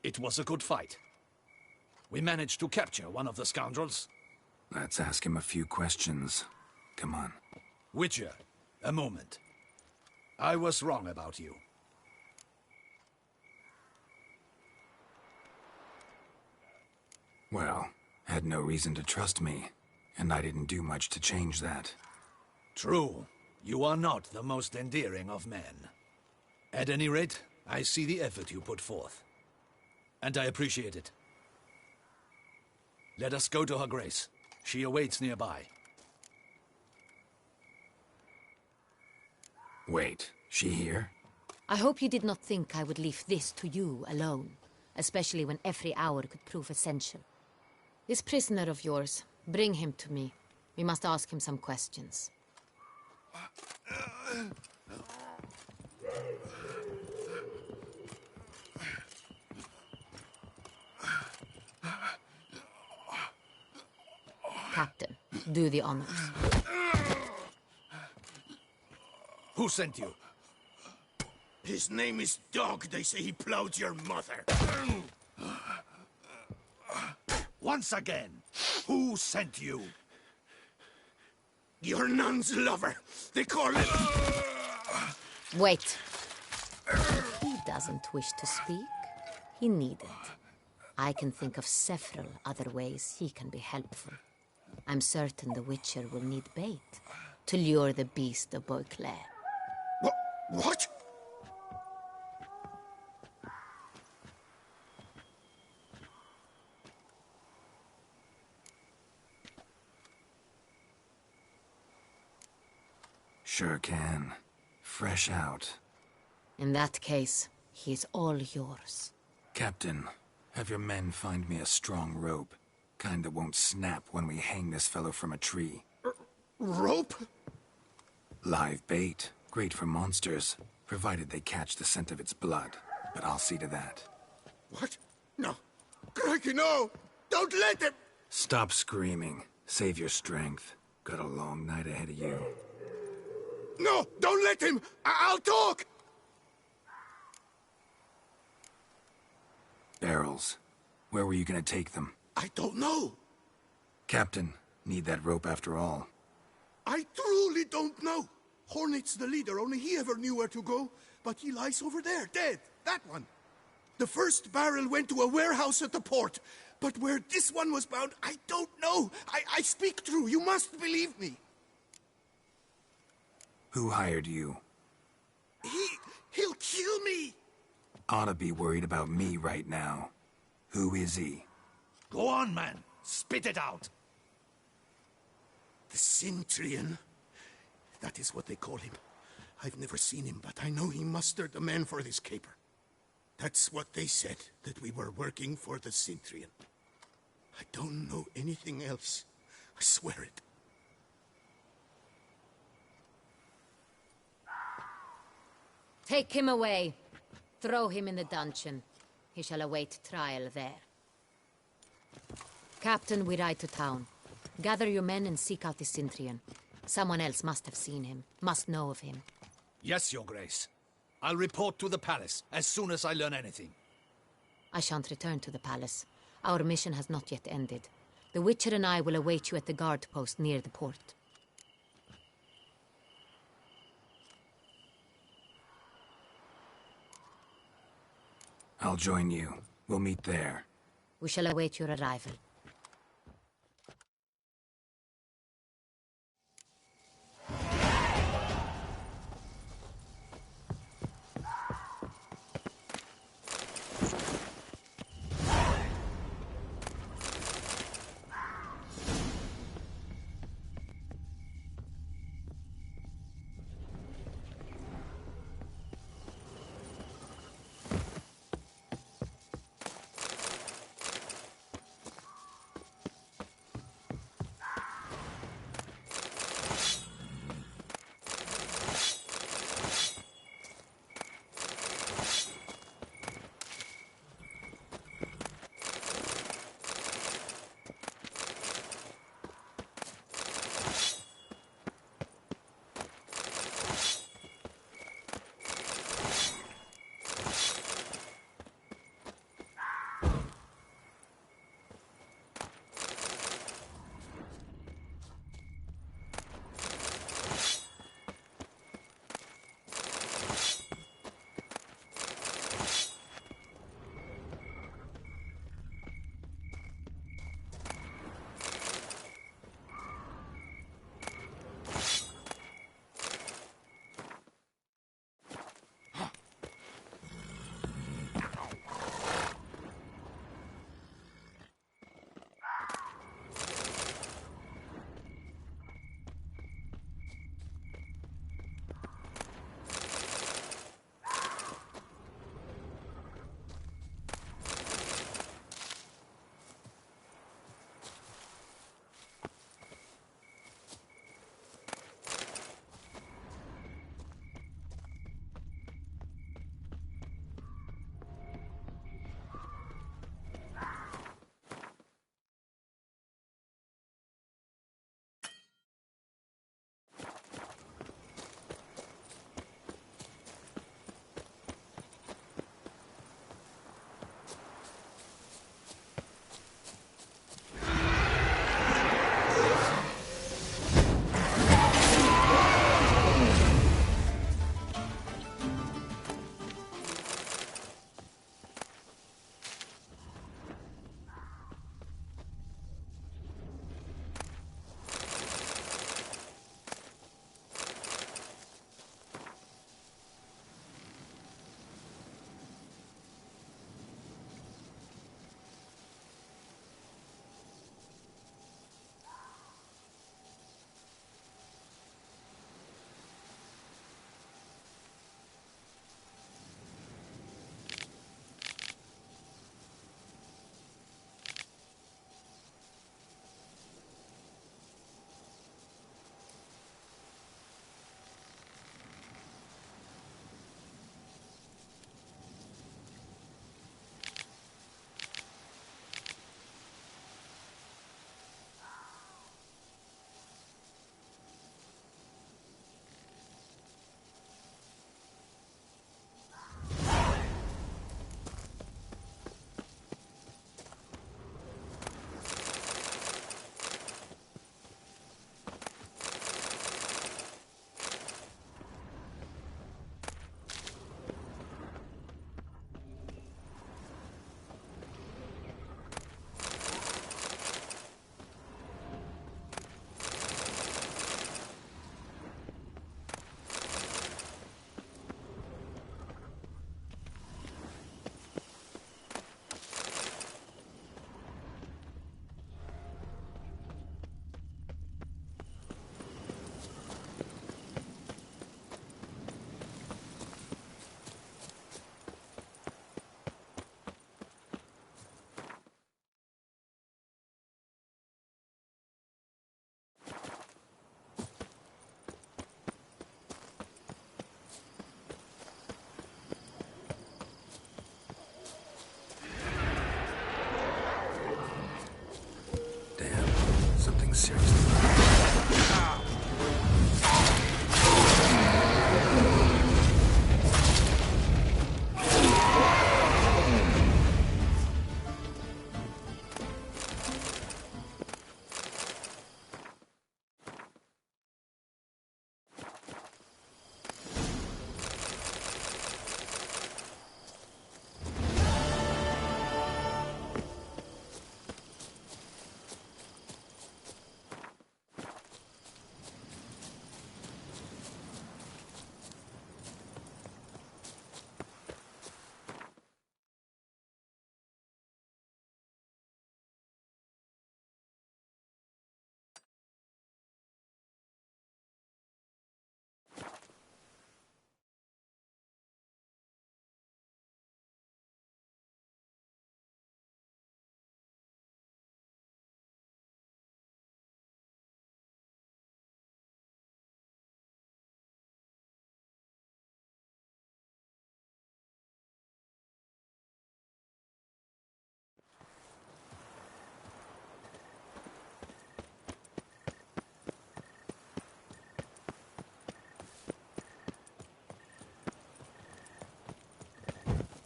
It was a good fight. We managed to capture one of the scoundrels. Let's ask him a few questions. Come on. Witcher, a moment. I was wrong about you. Well, had no reason to trust me, and I didn't do much to change that. True. You are not the most endearing of men. At any rate, I see the effort you put forth. And I appreciate it. Let us go to her grace. She awaits nearby. Wait, she here? I hope you did not think I would leave this to you alone, especially when every hour could prove essential. This prisoner of yours, bring him to me. We must ask him some questions. Captain, do the honors. Who sent you? His name is Dog. They say he plowed your mother. Once again, who sent you? Your nun's lover. They call him... Wait. He doesn't wish to speak. He needn't. I can think of several other ways he can be helpful. I'm certain the Witcher will need bait to lure the beast of Beauclair. What? Sure can. Fresh out. In that case, he is all yours. Captain, have your men find me a strong rope. Kind that won't snap when we hang this fellow from a tree. Rope? Live bait. Great for monsters, provided they catch the scent of its blood. But I'll see to that. What? No. Crikey, no! Don't let him! Stop screaming. Save your strength. Got a long night ahead of you. No! Don't let him! I'll talk! Barrels. Where were you gonna take them? I don't know. Captain, need that rope after all. I truly don't know. Hornet's the leader, only he ever knew where to go. But he lies over there, dead. That one. The first barrel went to a warehouse at the port. But where this one was bound, I don't know. I speak true. You must believe me. Who hired you? He'll kill me. Oughta be worried about me right now. Who is he? Go on, man. Spit it out. The Cintrian. That is what they call him. I've never seen him, but I know he mustered the men for this caper. That's what they said, that we were working for the Cintrian. I don't know anything else. I swear it. Take him away. Throw him in the dungeon. He shall await trial there. Captain, we ride to town. Gather your men and seek out the Cintrian. Someone else must have seen him, must know of him. Yes, Your Grace. I'll report to the palace as soon as I learn anything. I shan't return to the palace. Our mission has not yet ended. The Witcher and I will await you at the guard post near the port. I'll join you. We'll meet there. We shall await your arrival.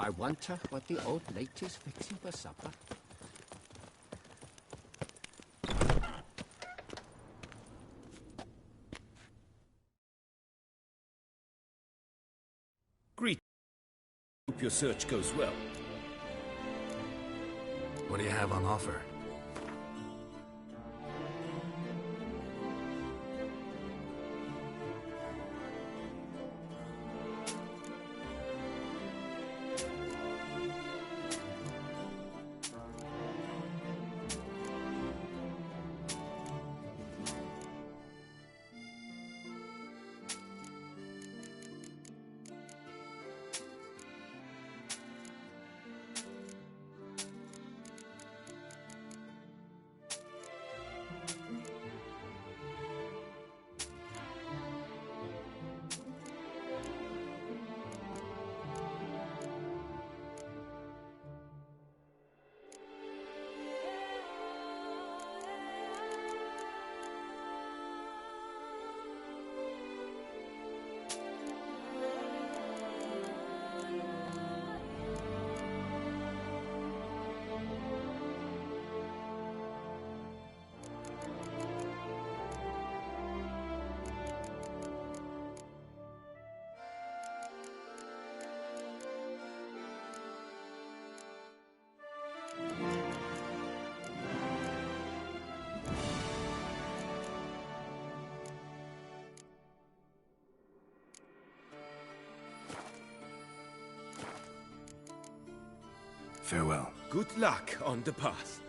I wonder what the old lady's fixing for supper. Greet. Hope your search goes well. What do you have on offer? Farewell. Good luck on the path.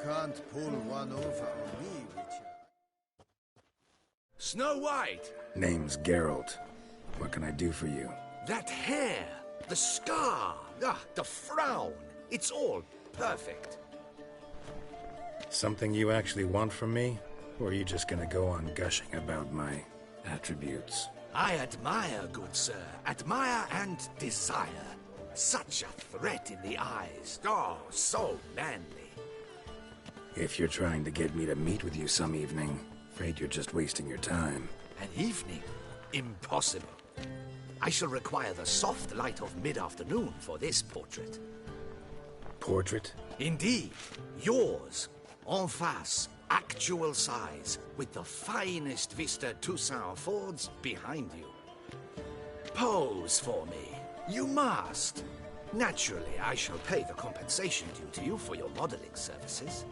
Can't pull one over on me, Richard. Snow White! Name's Geralt. What can I do for you? That hair! The scar! The frown! It's all perfect. Something you actually want from me? Or are you just gonna go on gushing about my attributes? I admire, good sir. Admire and desire. Such a threat in the eyes. Oh, so manly. If you're trying to get me to meet with you some evening, afraid you're just wasting your time. An evening? Impossible. I shall require the soft light of mid-afternoon for this portrait. Portrait? Indeed. Yours. En face. Actual size. With the finest Vista Toussaint Fords behind you. Pose for me. You must. Naturally, I shall pay the compensation due to you for your modeling services.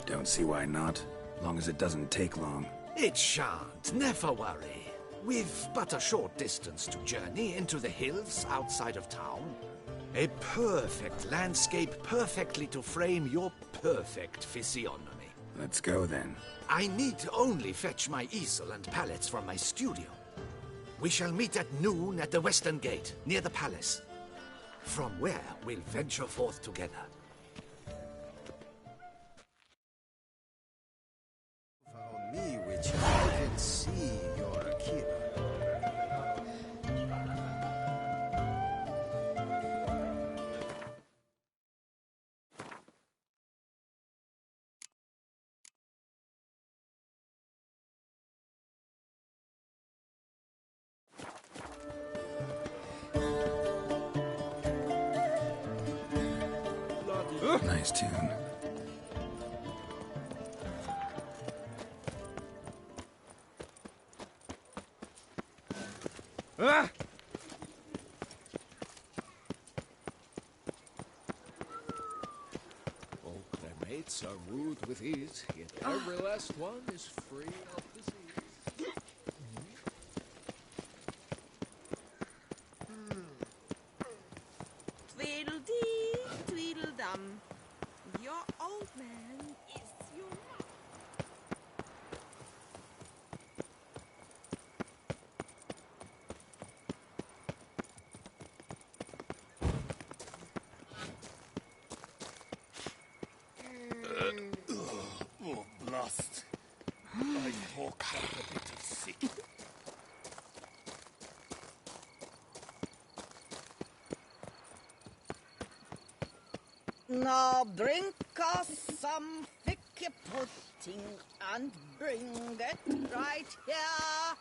Don't see why not, long as it doesn't take long. It shan't, never worry. We've but a short distance to journey into the hills outside of town. A perfect landscape perfectly to frame your perfect physiognomy. Let's go then. I need only fetch my easel and pallets from my studio. We shall meet at noon at the western gate, near the palace. From where we'll venture forth together. Follow me, Witcher. I can see you're a killer. Nice tune. Ah! All cremates are wooed with ease, yet every last one is free of disease. Tweedledee, tweedledum. Your old man is your man. Oh, blast. My hawk had a bit of sick. Now drink us some thick pudding and bring it right here.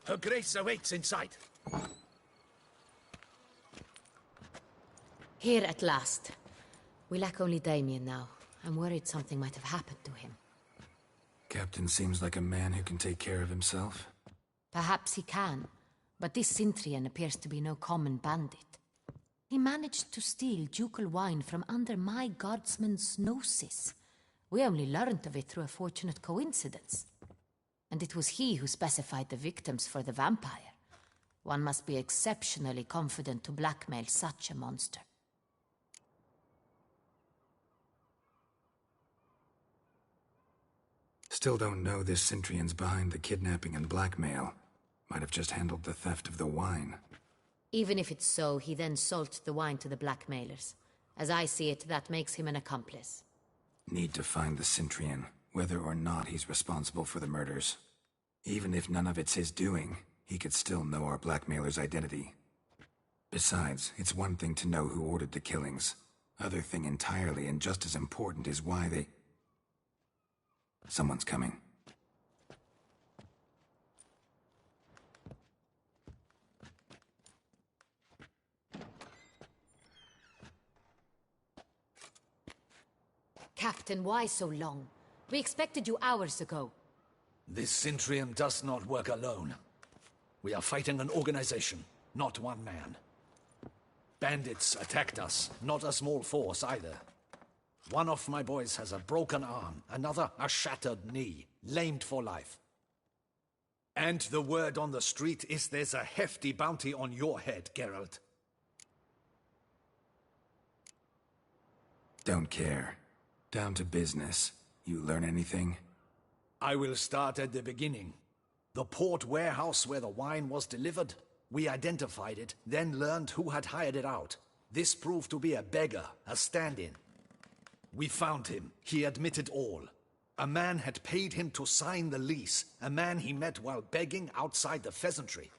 Her Grace awaits inside. Here at last. We lack only Damien now. I'm worried something might have happened to him. Captain seems like a man who can take care of himself. Perhaps he can, but this Cintrian appears to be no common bandit. He managed to steal ducal wine from under my guardsman's noses. We only learned of it through a fortunate coincidence. And it was he who specified the victims for the vampire. One must be exceptionally confident to blackmail such a monster. Still don't know this Cintrian's behind the kidnapping and blackmail. Might have just handled the theft of the wine. Even if it's so, he then sold the wine to the blackmailers. As I see it, that makes him an accomplice. Need to find the Cintrian, whether or not he's responsible for the murders. Even if none of it's his doing, he could still know our blackmailer's identity. Besides, it's one thing to know who ordered the killings. Other thing entirely, and just as important, is why they... Someone's coming. Captain, why so long? We expected you hours ago. This Cintrian does not work alone. We are fighting an organization, not one man. Bandits attacked us, not a small force either. One of my boys has a broken arm, another a shattered knee, lamed for life. And the word on the street is there's a hefty bounty on your head, Geralt. Don't care. Down to business. You learn anything? I will start at the beginning. The port warehouse where the wine was delivered. We identified it, then learned who had hired it out. This proved to be a beggar, a stand-in. We found him. He admitted all. A man had paid him to sign the lease, a man he met while begging outside the pheasantry.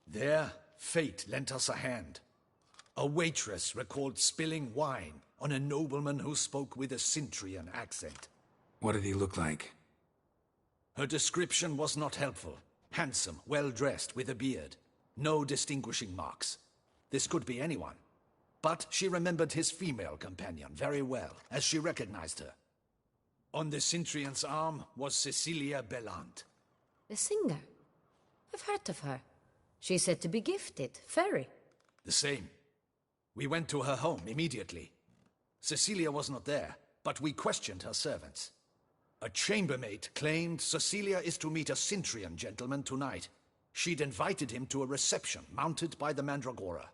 There, fate lent us a hand. A waitress recalled spilling wine on a nobleman who spoke with a Cintrian accent. What did he look like? Her description was not helpful. Handsome, well-dressed, with a beard. No distinguishing marks. This could be anyone. But she remembered his female companion very well, as she recognized her. On the Cintrian's arm was Cecilia Bellant. The singer? I've heard of her. She's said to be gifted. Fairy. The same. We went to her home immediately. Cecilia was not there, but we questioned her servants. A chambermaid claimed Cecilia is to meet a Cintrian gentleman tonight. She'd invited him to a reception mounted by the Mandragora.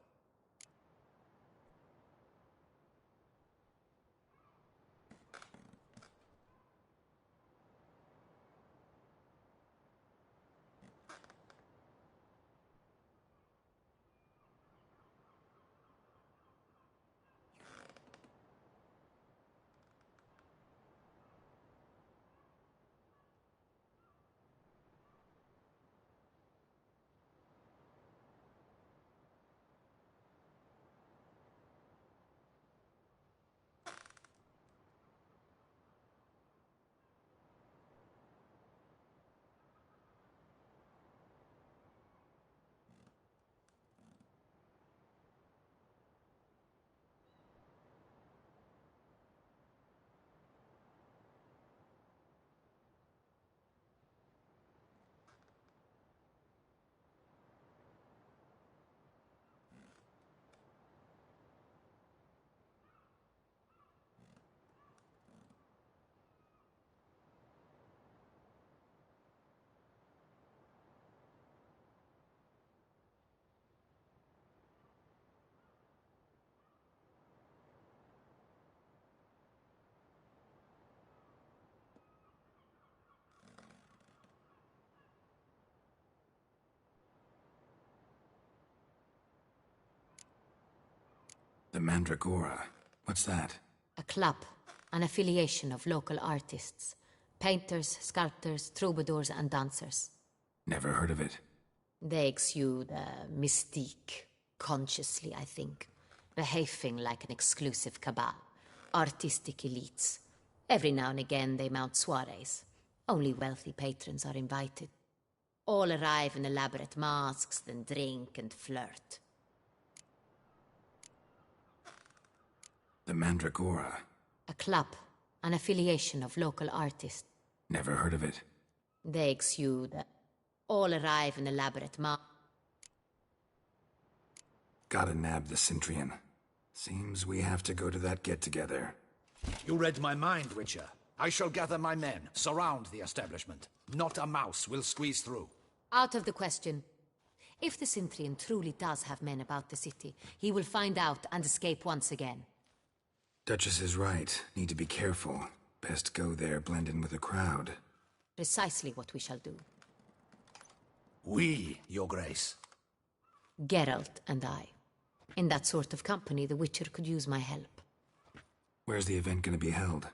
The Mandragora? What's that? A club, an affiliation of local artists. Painters, sculptors, troubadours and dancers. Never heard of it. They exude mystique, consciously, I think. Behaving like an exclusive cabal. Artistic elites. Every now and again they mount soirees. Only wealthy patrons are invited. All arrive in elaborate masks, then drink and flirt. The Mandragora? A club, an affiliation of local artists. Never heard of it. They exude. All arrive in elaborate Gotta nab the Cintrian. Seems we have to go to that get-together. You read my mind, Witcher. I shall gather my men, surround the establishment. Not a mouse will squeeze through. Out of the question. If the Cintrian truly does have men about the city, he will find out and escape once again. Duchess is right. Need to be careful. Best go there, blend in with the crowd. Precisely what we shall do. We, Your Grace. Geralt and I. In that sort of company, the Witcher could use my help. Where's the event gonna be held?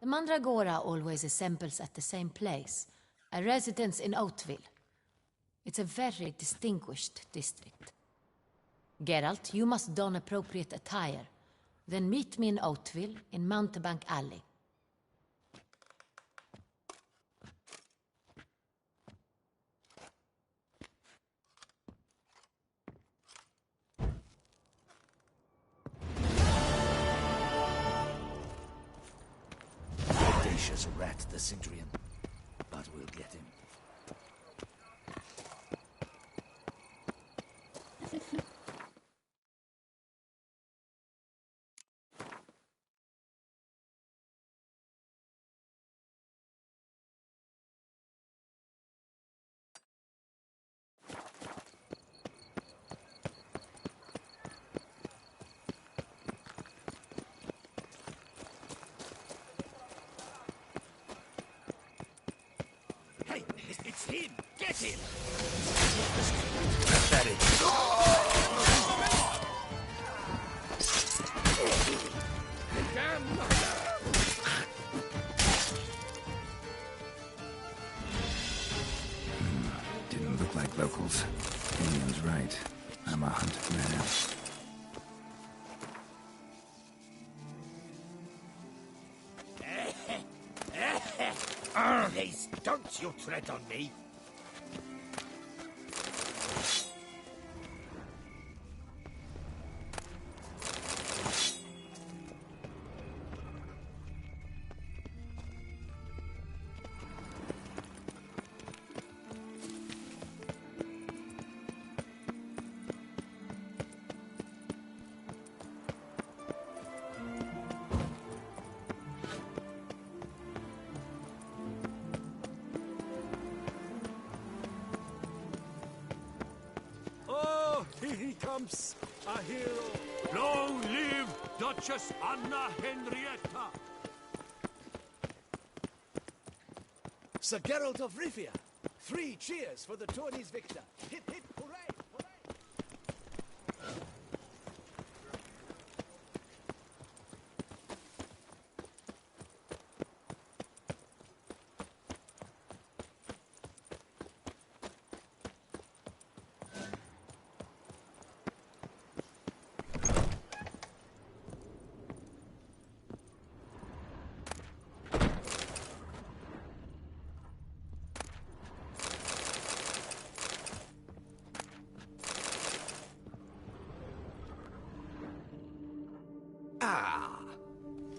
The Mandragora always assembles at the same place. A residence in Oatville. It's a very distinguished district. Geralt, you must don appropriate attire. Then meet me in Oatville, in Mountebank Alley. Audacious rat, the Cintrian. But we'll get him. It's him! Get him! Pathetic. Damn Didn't look like locals. Indian's right. I'm a hunted man. Arles, don't you tread on me! Trumps a hero. Long live Duchess Anna Henrietta! Sir Geralt of Rivia, 3 cheers for the tourney's victor. Hip hip hooray! Ah,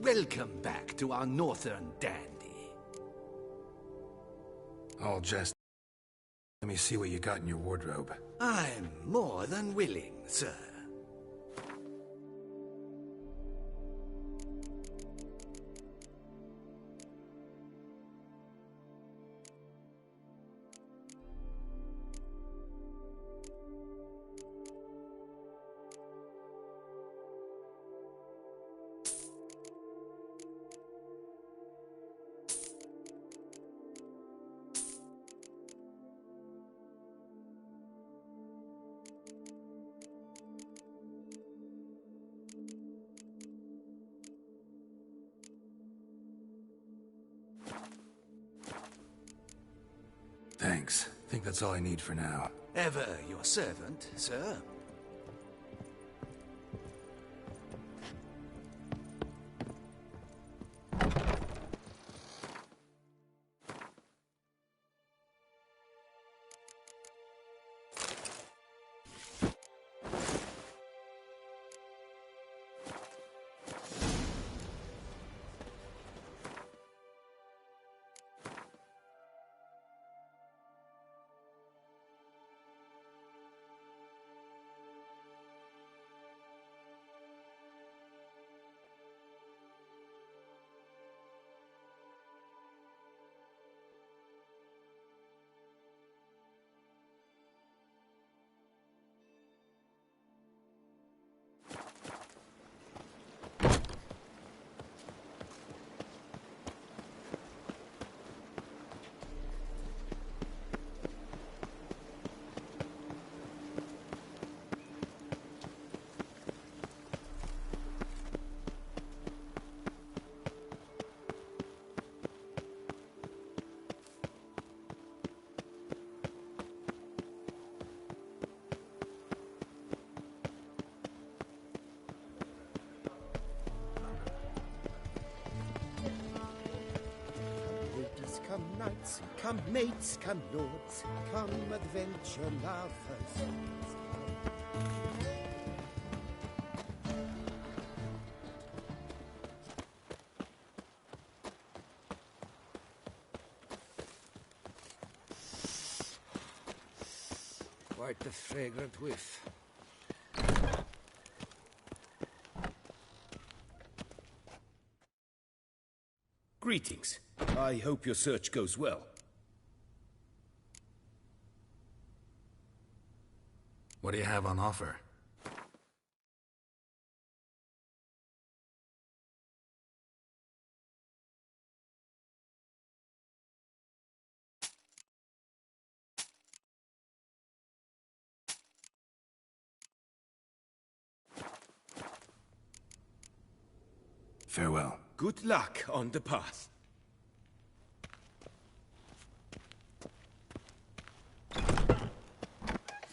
welcome back to our northern dandy. All jest. Let me see what you got in your wardrobe. I'm more than willing, sir. Thanks. Think that's all I need for now. Ever your servant, sir. Come knights, come mates, come lords, come adventure lovers. Quite the fragrant whiff. Greetings. I hope your search goes well. What do you have on offer? Farewell. Good luck on the path.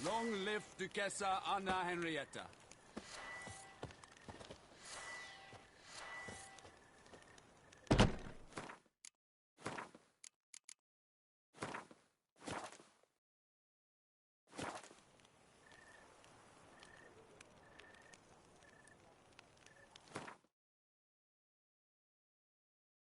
Long live Duchessa Anna Henrietta.